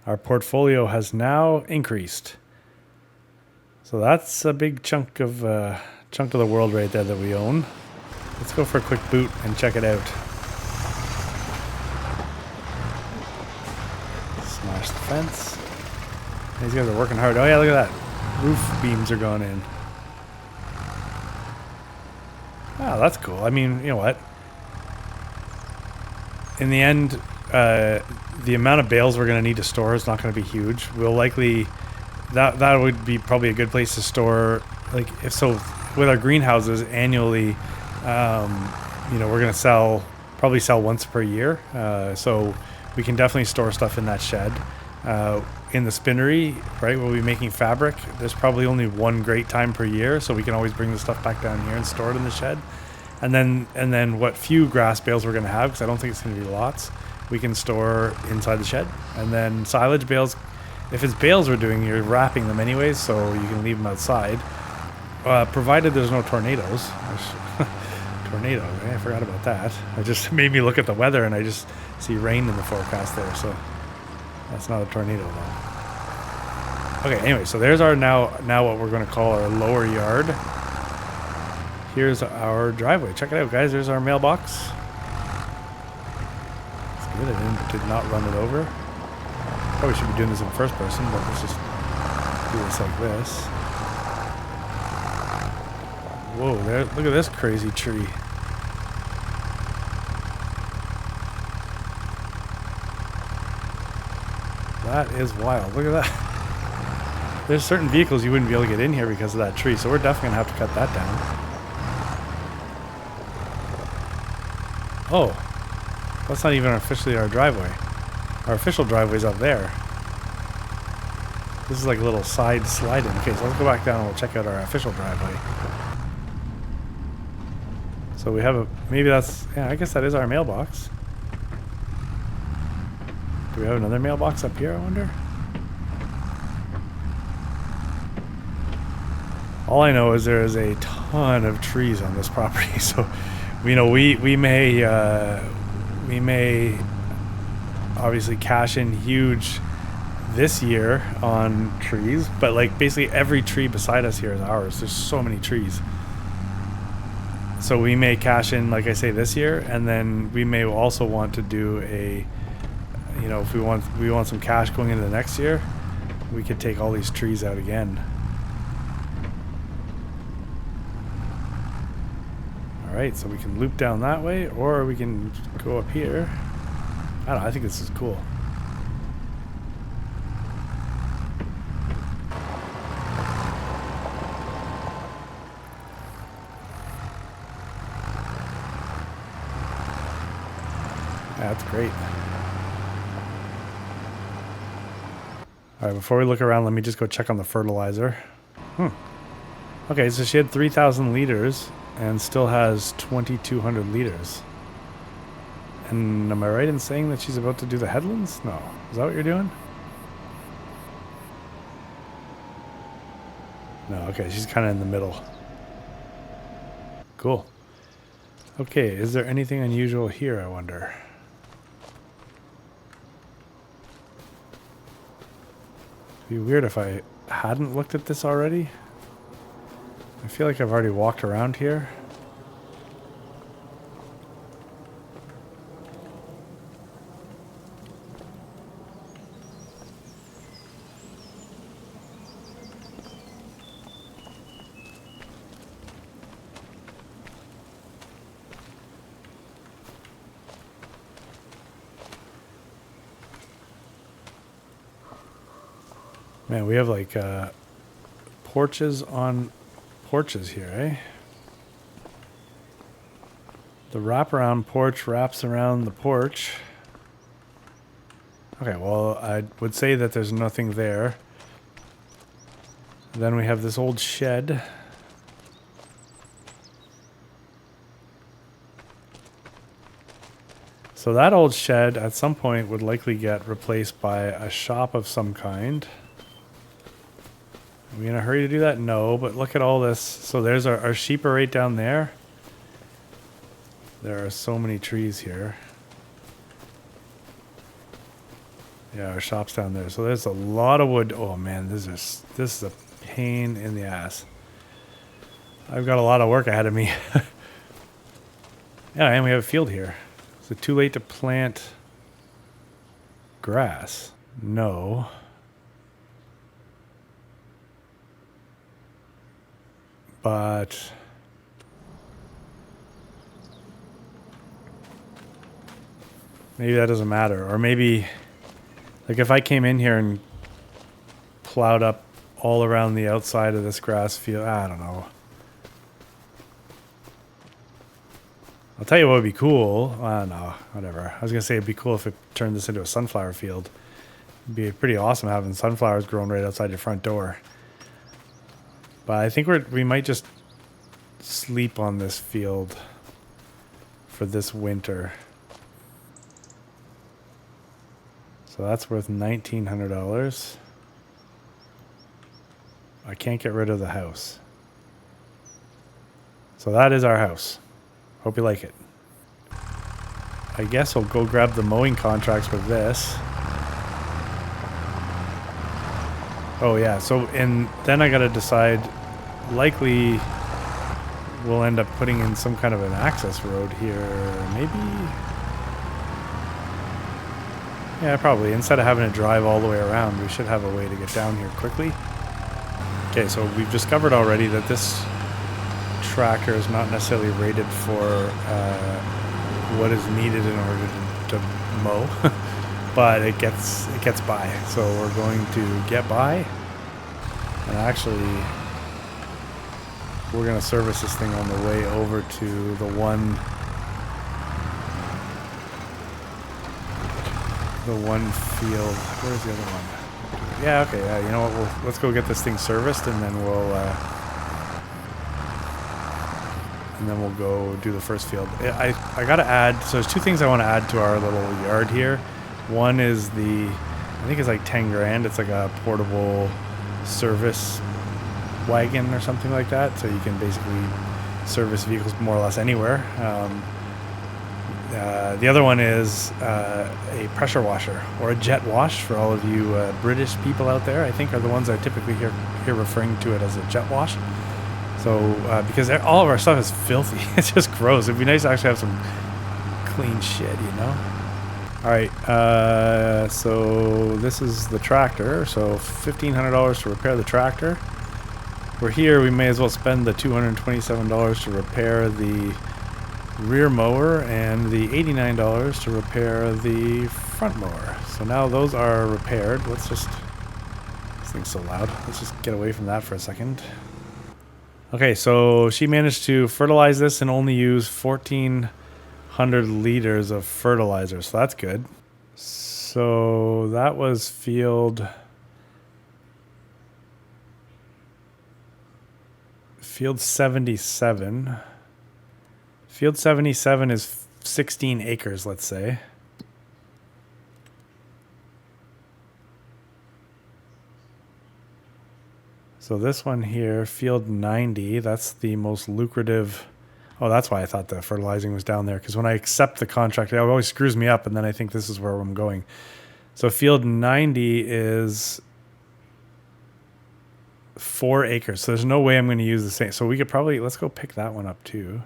our portfolio has now increased. So that's a big chunk of the world right there that we own. Let's go for a quick boot and check it out. Smash the fence. These guys are working hard. Oh yeah, look at that. Roof beams are going in. Oh, that's cool. I mean, you know what? In the end, the amount of bales we're going to need to store is not going to be huge. We'll likely... That would be probably a good place to store, like, if so, with our greenhouses annually, you know, we're going to probably sell once per year. So we can definitely store stuff in that shed. In the spinnery, right, we'll be making fabric. There's probably only one great time per year, so we can always bring the stuff back down here and store it in the shed. And then what few grass bales we're going to have, because I don't think it's going to be lots, we can store inside the shed. And then silage bales, if it's bales we're doing, you're wrapping them anyways, so you can leave them outside, provided there's no tornadoes. Tornado, I forgot about that. It just made me look at the weather and I just see rain in the forecast there, so that's not a tornado though. Okay, anyway, so there's our now what we're going to call our lower yard. Here's our driveway. Check it out, guys. There's our mailbox. It's good. I did not run it over. Probably should be doing this in first person, but let's just do this like this. Whoa, there! Look at this crazy tree. That is wild. Look at that. There's certain vehicles you wouldn't be able to get in here because of that tree, so we're definitely going to have to cut that down. Oh, that's not even officially our driveway. Our official driveway's up there. This is like a little side slide-in. Okay, so let's go back down and we'll check out our official driveway. So we have maybe that's, yeah, I guess that is our mailbox. Do we have another mailbox up here, I wonder? All I know is there is a ton of trees on this property, so you know we may obviously cash in huge this year on trees, but like basically every tree beside us here is ours. There's so many trees. So we may cash in, like I say, this year, and then we may also want to do a, you know, if we want some cash going into the next year, we could take all these trees out again. All right, so we can loop down that way, or we can go up here. I don't know, I think this is cool. Yeah, that's great. All right, before we look around, let me just go check on the fertilizer. Okay, so she had 3,000 liters and still has 2,200 liters. And am I right in saying that she's about to do the headlands? No. Is that what you're doing? No, okay, she's kind of in the middle. Cool. Okay, is there anything unusual here, I wonder? It'd be weird if I hadn't looked at this already. I feel like I've already walked around here. Man, we have like porches on porches here, eh? The wraparound porch wraps around the porch. Okay, well, I would say that there's nothing there. Then we have this old shed. So that old shed at some point would likely get replaced by a shop of some kind. Are we in a hurry to do that? No, but look at all this. So there's our sheep are right down there. There are so many trees here. Yeah, our shop's down there. So there's a lot of wood. Oh man, this is a pain in the ass. I've got a lot of work ahead of me. Yeah, and we have a field here. Is it too late to plant grass? No. But maybe that doesn't matter. Or maybe, like if I came in here and plowed up all around the outside of this grass field, I don't know. I'll tell you what would be cool. No, whatever. I was going to say it'd be cool if it turned this into a sunflower field. It'd be pretty awesome having sunflowers growing right outside your front door. But I think we might just sleep on this field for this winter. So that's worth $1,900. I can't get rid of the house. So that is our house. Hope you like it. I guess I'll go grab the mowing contracts with this. Oh yeah, so and then I gotta decide, likely we'll end up putting in some kind of an access road here, maybe? Yeah, probably. Instead of having to drive all the way around, we should have a way to get down here quickly. Okay, so we've discovered already that this tractor is not necessarily rated for what is needed in order to mow. But it gets by, so we're going to get by, and actually we're going to service this thing on the way over to the one field. Where's the other one? Yeah, okay, you know what, let's go get this thing serviced, and then we'll go do the first field. I got to add, so there's two things I want to add to our little yard here. One is I think it's like 10 grand. It's like a portable service wagon or something like that. So you can basically service vehicles more or less anywhere. The other one is a pressure washer or a jet wash for all of you British people out there. I think are the ones I typically hear referring to it as a jet wash. So, because all of our stuff is filthy. It's just gross. It'd be nice to actually have some clean shit, you know? All right, so this is the tractor. So $1,500 to repair the tractor. We're here, we may as well spend the $227 to repair the rear mower and the $89 to repair the front mower. So now those are repaired. Let's just, this thing's so loud. Let's just get away from that for a second. Okay, so she managed to fertilize this and only use 1,400 liters of fertilizer, so that's good. So that was field 77. Field 77 is 16 acres, let's say. So this one here, field 90, that's the most lucrative. Oh, that's why I thought the fertilizing was down there, because when I accept the contract, it always screws me up, and then I think this is where I'm going. So field 90 is 4 acres, so there's no way I'm going to use the same. So we could probably, let's go pick that one up too.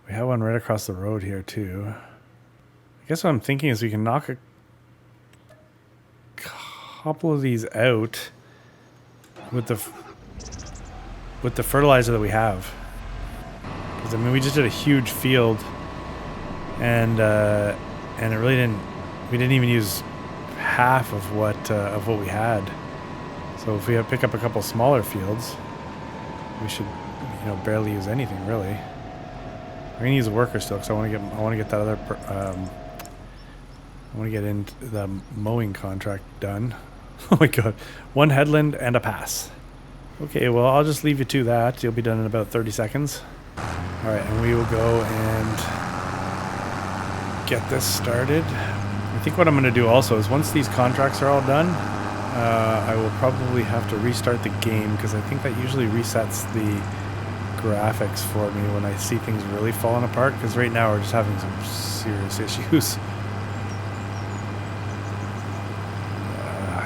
We have one right across the road here too. I guess what I'm thinking is we can knock a couple of these out with the fertilizer that we have. Because I mean, we just did a huge field, and it really didn't. We didn't even use half of what we had. So if we pick up a couple smaller fields, we should, you know, barely use anything really. I'm gonna use a worker still because I want to get that other. I want to get into the mowing contract done. Oh my god, 1 headland and a pass. Okay, well I'll just leave you to that. You'll be done in about 30 seconds. All right, and we will go and get this started. I think what I'm going to do also is once these contracts are all done, I will probably have to restart the game because I think that usually resets the graphics for me when I see things really falling apart, because right now we're just having some serious issues.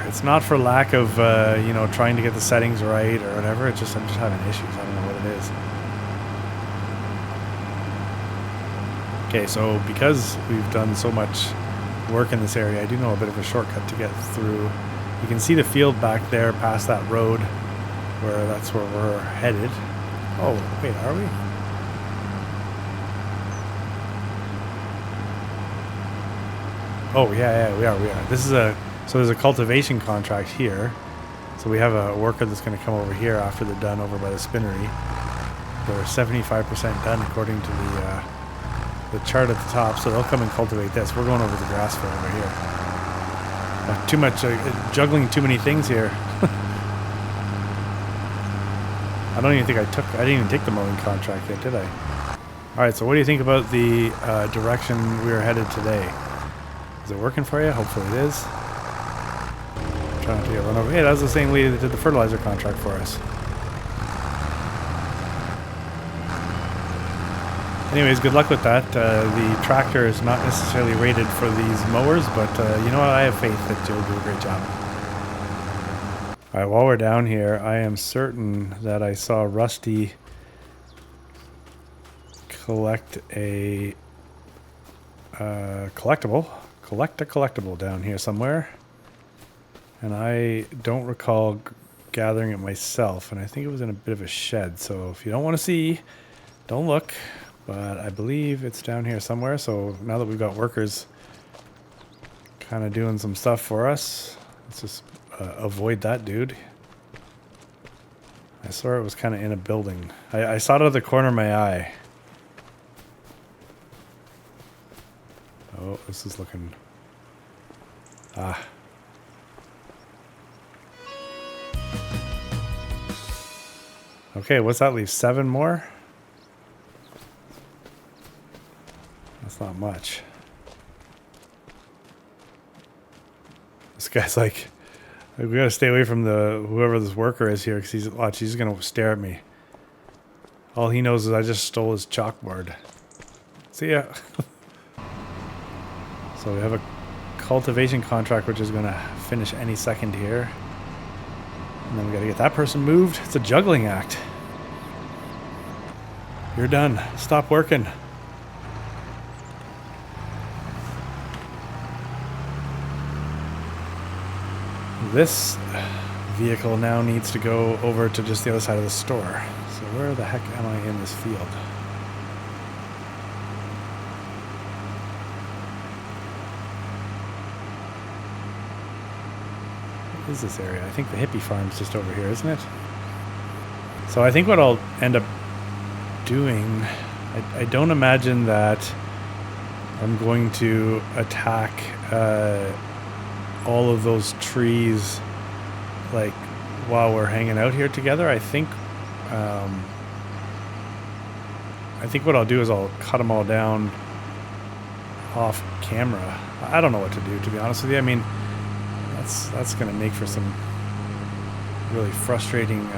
It's not for lack of you know, trying to get the settings right or whatever. It's just I'm just having issues. I don't know what it is. Okay, so because we've done so much work in this area, I do know a bit of a shortcut to get through. You can see the field back there past that road, where that's where we're headed. Oh, wait, are we? Oh, yeah, we are. This is so there's a cultivation contract here. So we have a worker that's going to come over here after they're done over by the spinnery. They're 75% done according to the chart at the top, so they'll come and cultivate this. We're going over the grass field over here. Too much, juggling too many things here. I don't even think I didn't even take the mowing contract yet, did I? Alright, so what do you think about the direction we are headed today? Is it working for you? Hopefully it is. I'm trying not to get run over. Hey, that was the same lady that did the fertilizer contract for us. Anyways, good luck with that. The tractor is not necessarily rated for these mowers, but you know what? I have faith that you'll do a great job. Alright, while we're down here, I am certain that I saw Rusty collect a collectible. Collect a collectible down here somewhere. And I don't recall gathering it myself, and I think it was in a bit of a shed. So if you don't want to see, don't look. But I believe it's down here somewhere. So now that we've got workers kind of doing some stuff for us, let's just avoid that dude. I saw it was kind of in a building. I saw it out of the corner of my eye. Oh, this is looking... Ah. Okay, what's that leave? 7 more? That's not much. This guy's like, we gotta stay away from whoever this worker is here, because he's gonna stare at me. All he knows is I just stole his chalkboard. See ya. So we have a cultivation contract which is gonna finish any second here. And then we gotta get that person moved. It's a juggling act. You're done. Stop working. This vehicle now needs to go over to just the other side of the store. So where the heck am I in this field? What is this area? I think the hippie farm's just over here, isn't it? So I think what I'll end up doing, I don't imagine that I'm going to attack all of those trees like while we're hanging out here together. I think what I'll do is I'll cut them all down off camera. I don't know what to do, to be honest with you. I mean, that's going to make for some really frustrating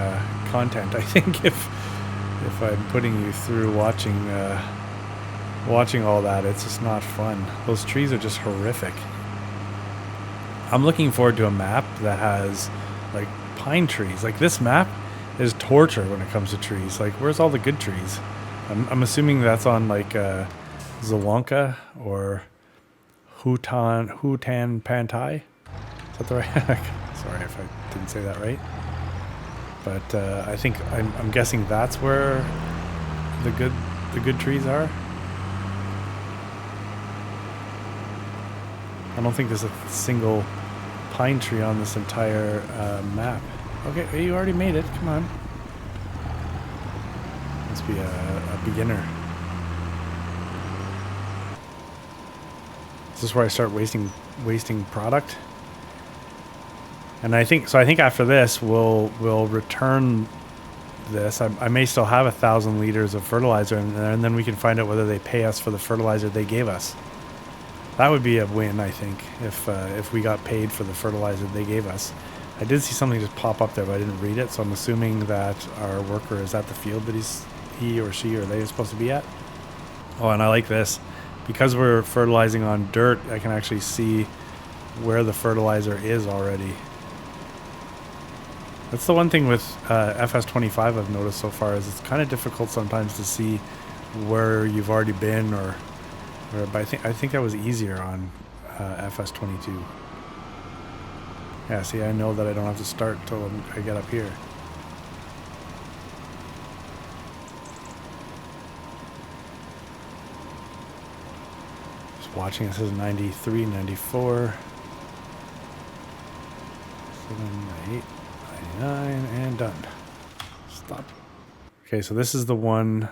content, I think, if I'm putting you through watching all that. It's just not fun. Those trees are just horrific. I'm looking forward to a map that has like pine trees. Like this map is torture when it comes to trees. Like, where's all the good trees? I'm assuming that's on like Zawonka or Hutan Pantai. Is that the right? Sorry if I didn't say that right. But I think I'm guessing that's where the good trees are. I don't think there's a single pine tree on this entire map. Okay, you already made it. Come on. Must be a beginner. Is this where I start wasting product? And I think after this we'll return this. I may still have 1,000 liters of fertilizer in there, and then we can find out whether they pay us for the fertilizer they gave us. That would be a win, I think, if we got paid for the fertilizer they gave us. I did see something just pop up there, but I didn't read it, so I'm assuming that our worker is at the field that he or she or they is supposed to be at. Oh, and I like this. Because we're fertilizing on dirt, I can actually see where the fertilizer is already. That's the one thing with FS25 I've noticed so far, is it's kind of difficult sometimes to see where you've already been, but I think that was easier on FS22. Yeah, see, I know that I don't have to start until I get up here. Just watching, it says 93, 94, 7, 8, 99, and done. Stop. Okay, so this is the one.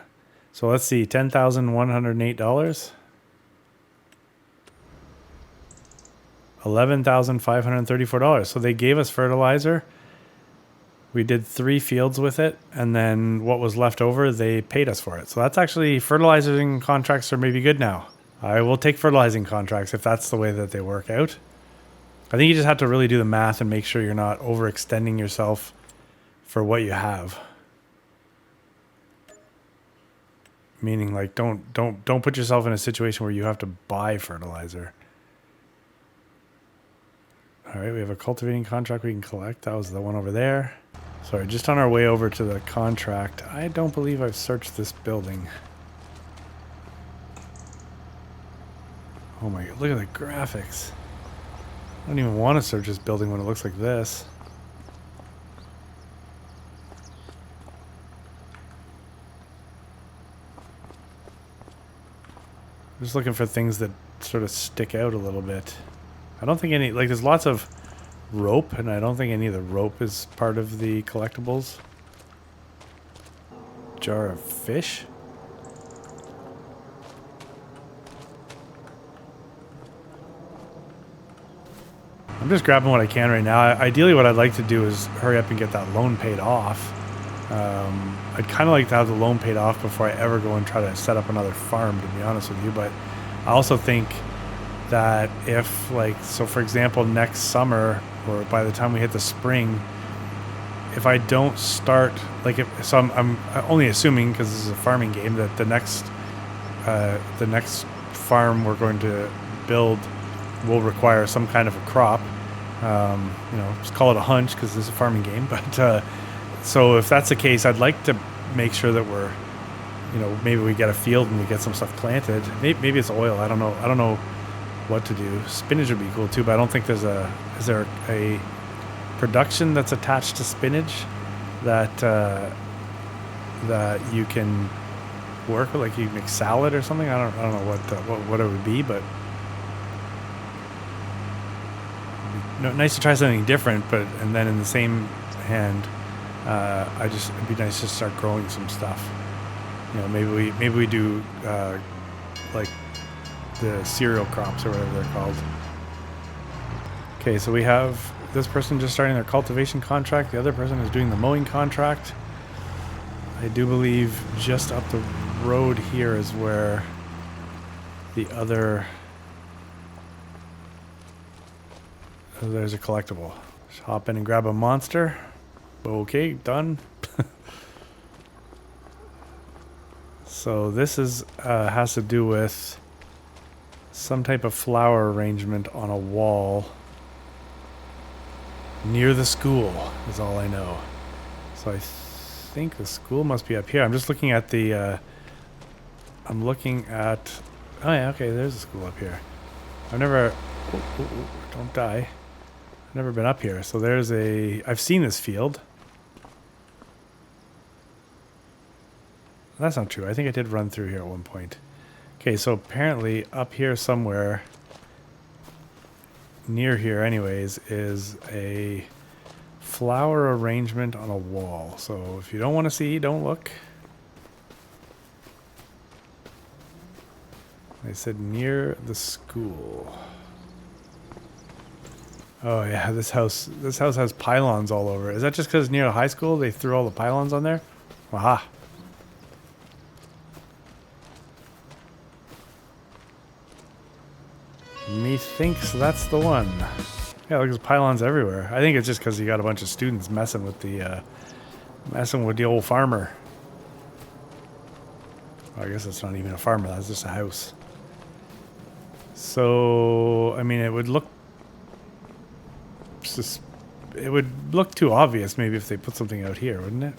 So let's see, $10,108. $11,534. So they gave us fertilizer. We did 3 fields with it, and then what was left over, they paid us for it. So that's actually, fertilizing contracts are maybe good now. I will take fertilizing contracts if that's the way that they work out. I think you just have to really do the math and make sure you're not overextending yourself for what you have. Meaning, like, don't put yourself in a situation where you have to buy fertilizer. All right, we have a cultivating contract we can collect. That was the one over there. Sorry, just on our way over to the contract, I don't believe I've searched this building. Oh my God, look at the graphics. I don't even want to search this building when it looks like this. I'm just looking for things that sort of stick out a little bit. I don't think any, like, there's lots of rope, and I don't think any of the rope is part of the collectibles. Jar of fish. I'm just grabbing what I can right now. Ideally, what I'd like to do is hurry up and get that loan paid off. I'd kind of like to have the loan paid off before I ever go and try to set up another farm, to be honest with you. But I also think that if, like, so for example, next summer, or by the time we hit the spring, if I don't start, like, so I'm only assuming, because this is a farming game, that the next farm we're going to build will require some kind of a crop. Just call it a hunch, because this is a farming game. But so if that's the case, I'd like to make sure that we're you know, maybe we get a field and we get some stuff planted. Maybe it's oil. I don't know. I don't know what to do. Spinach would be cool too, but I don't think there's a. Is there a production that's attached to spinach that that you can work with? Like you make salad or something. I don't know what it would be, but nice to try something different. But and then in the same hand, it'd be nice to start growing some stuff. You know, maybe we do like the cereal crops or whatever they're called. Okay, so we have this person just starting their cultivation contract. The other person is doing the mowing contract. I do believe just up the road here is where the other... Oh, there's a collectible. Just hop in and grab a monster. Okay, done. So this is has to do with some type of flower arrangement on a wall near the school is all I know. So I think the school must be up here. I'm just looking at the I'm looking at, oh yeah, okay, there's a school up here. I've never, don't die. I've never been up here. So there's I've seen this field. That's not true. I think I did run through here at one point. Okay, so apparently up here somewhere, near here anyways, is a flower arrangement on a wall. So if you don't want to see, don't look. They said near the school. Oh yeah, this house has pylons all over it. Is that just because near a high school they threw all the pylons on there? Aha. Methinks that's the one. Yeah, look, there's pylons everywhere. I think it's just because you got a bunch of students messing with the old farmer. Well, I guess it's not even a farmer. That's just a house. So, I mean, it would look too obvious maybe if they put something out here, wouldn't it?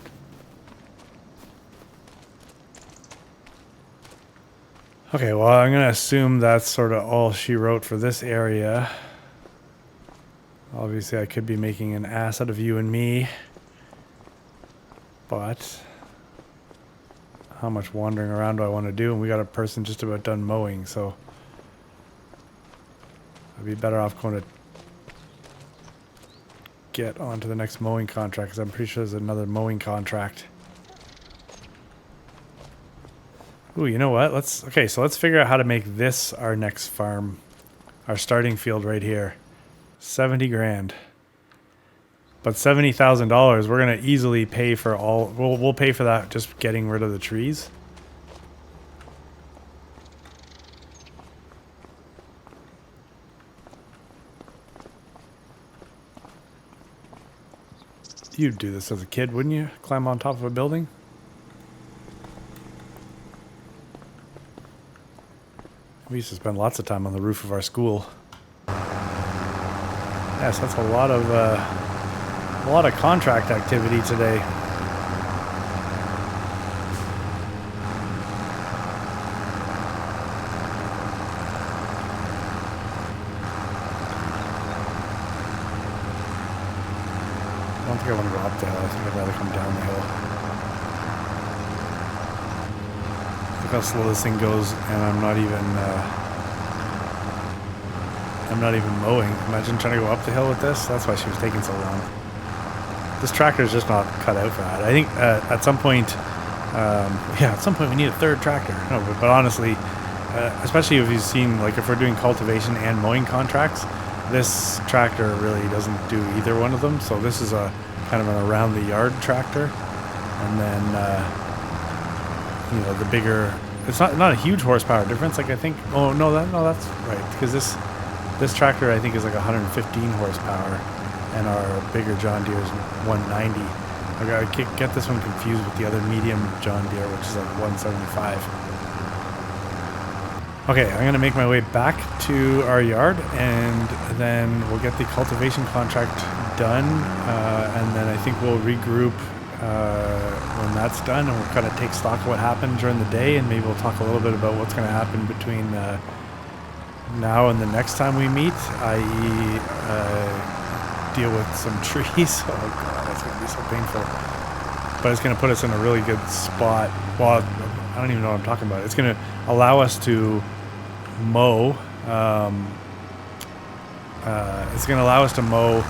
Okay, well, I'm going to assume that's sort of all she wrote for this area. Obviously, I could be making an ass out of you and me. But how much wandering around do I want to do? And we got a person just about done mowing, so I'd be better off going to get onto the next mowing contract, because I'm pretty sure there's another mowing contract. Ooh, you know what? Let's figure out how to make this our next farm, our starting field right here. 70 grand. But $70,000, we're gonna easily pay for all. We'll pay for that just getting rid of the trees. You'd do this as a kid, wouldn't you? Climb on top of a building? We used to spend lots of time on the roof of our school. Yes, that's a lot of contract activity today. I don't think I want to go up the hill. I think I'd rather come down the hill. Look how slow this thing goes, and I'm not even mowing. Imagine trying to go up the hill with this. That's why she was taking so long. This tractor is just not cut out for that. I think at some point, at some point we need a third tractor. No, but honestly, especially if you've seen, like, if we're doing cultivation and mowing contracts, this tractor really doesn't do either one of them. So this is a kind of an around the yard tractor, and then the bigger. It's not a huge horsepower difference. Like I think. Oh no, that's right, because this tractor I think is like 115 horsepower, and our bigger John Deere is 190. I gotta get this one confused with the other medium John Deere, which is like 175. Okay, I'm gonna make my way back to our yard, and then we'll get the cultivation contract done, and then I think we'll regroup when that's done, and we'll kind of take stock of what happened during the day, and maybe we'll talk a little bit about what's going to happen between now and the next time we meet, i.e. Deal with some trees. Oh god, that's going to be so painful. But it's going to put us in a really good spot. Well, I don't even know what I'm talking about. It's going to allow us to mow. It's going to allow us to mow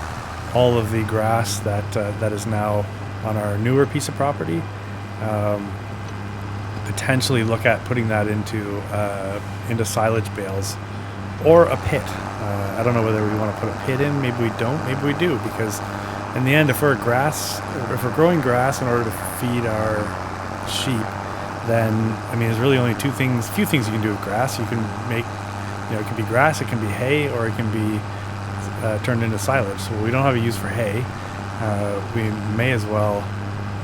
all of the grass that is now on our newer piece of property. Potentially look at putting that into silage bales or a pit. I don't know whether we want to put a pit in. Maybe we don't. Maybe we do, because in the end, if we're growing grass in order to feed our sheep, then I mean, there's really only few things you can do with grass. You can make, it can be grass, it can be hay, or it can be turned into silage. So we don't have a use for hay. We may as well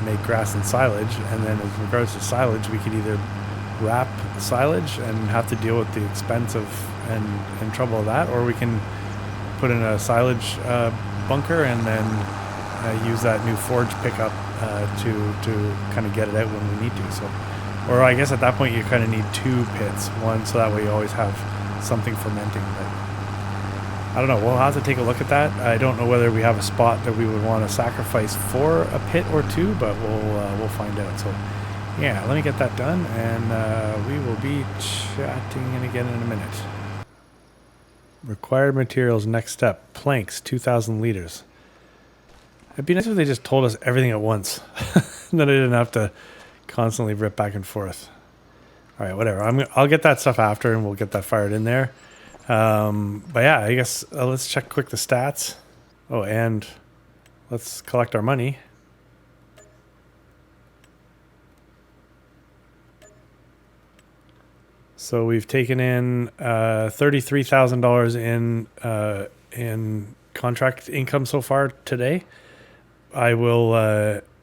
make grass and silage, and then in regards to silage, we could either wrap silage and have to deal with the expense of and trouble of that, or we can put in a silage bunker and then use that new forge pickup to kind of get it out when we need to. So, or I guess at that point you kind of need two pits, one so that way you always have something fermenting. But I don't know. We'll have to take a look at that. I don't know whether we have a spot that we would want to sacrifice for a pit or two, but we'll find out. So yeah, let me get that done, and we will be chatting again in a minute. Required materials, next step, planks, 2,000 liters. It'd be nice if they just told us everything at once. Then I didn't have to constantly rip back and forth. All right, whatever. I'll get that stuff after, and we'll get that fired in there. But yeah, I guess let's check quick the stats. Oh, and let's collect our money. So we've taken in $33,000 in contract income so far today. I will,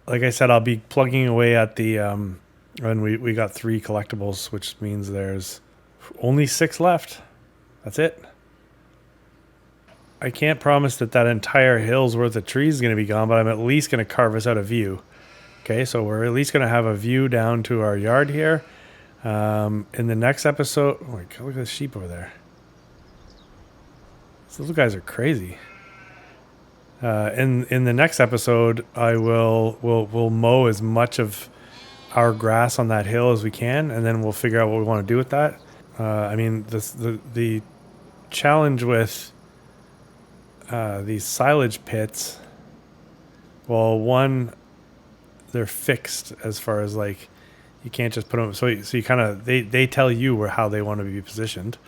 like I said, I'll be plugging away at the, and we got 3 collectables, which means there's only 6 left. That's it. I can't promise that entire hill's worth of trees is going to be gone, but I'm at least going to carve us out a view. Okay, so we're at least going to have a view down to our yard here. In the next episode, oh my god, look at the sheep over there. These little guys are crazy. In the next episode, we'll mow as much of our grass on that hill as we can, and then we'll figure out what we want to do with that. I mean, the challenge with these silage pits, well, one, they're fixed as far as like, you can't just put them, so you kind of, they tell you how they want to be positioned,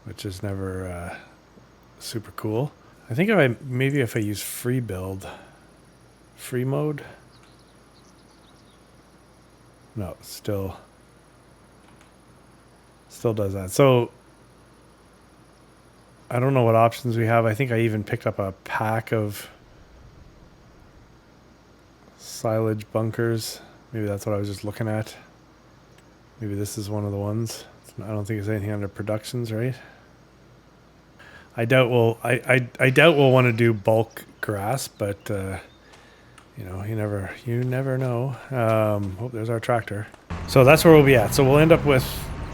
which is never super cool. I think if I use free mode, no, still does that. So I don't know what options we have. I think I even picked up a pack of silage bunkers. Maybe that's what I was just looking at. Maybe this is one of the ones. I don't think there's anything under productions, right? I doubt we'll want to do bulk grass, but you never know. Oh, there's our tractor. So that's where we'll be at. So we'll end up with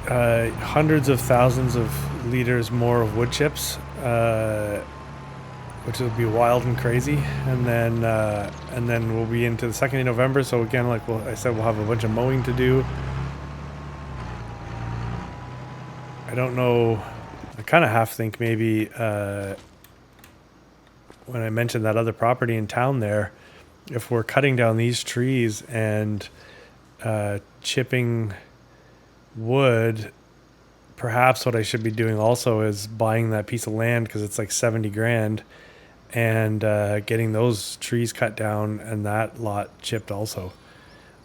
hundreds of thousands of liters more of wood chips, which will be wild and crazy. And then we'll be into the 2nd of November. So again, like I said, we'll have a bunch of mowing to do. I don't know. I kind of half think maybe when I mentioned that other property in town there, if we're cutting down these trees and chipping wood, perhaps what I should be doing also is buying that piece of land, because it's like 70 grand, and getting those trees cut down and that lot chipped also.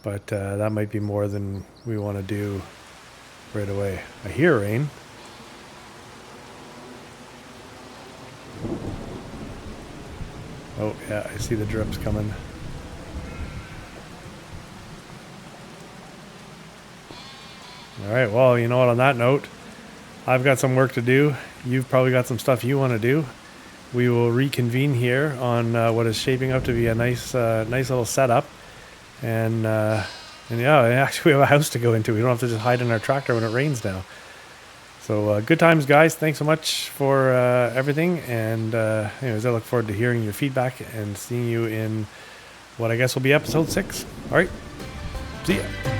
But that might be more than we want to do right away. I hear rain. Oh yeah, I see the drips coming. All right, well, you know what, on that note, I've got some work to do. You've probably got some stuff you want to do. We will reconvene here on what is shaping up to be a nice little setup. And yeah, actually we have a house to go into. We don't have to just hide in our tractor when it rains now. So good times, guys. Thanks so much for everything. And anyways, I look forward to hearing your feedback and seeing you in what I guess will be episode 6. All right. See ya.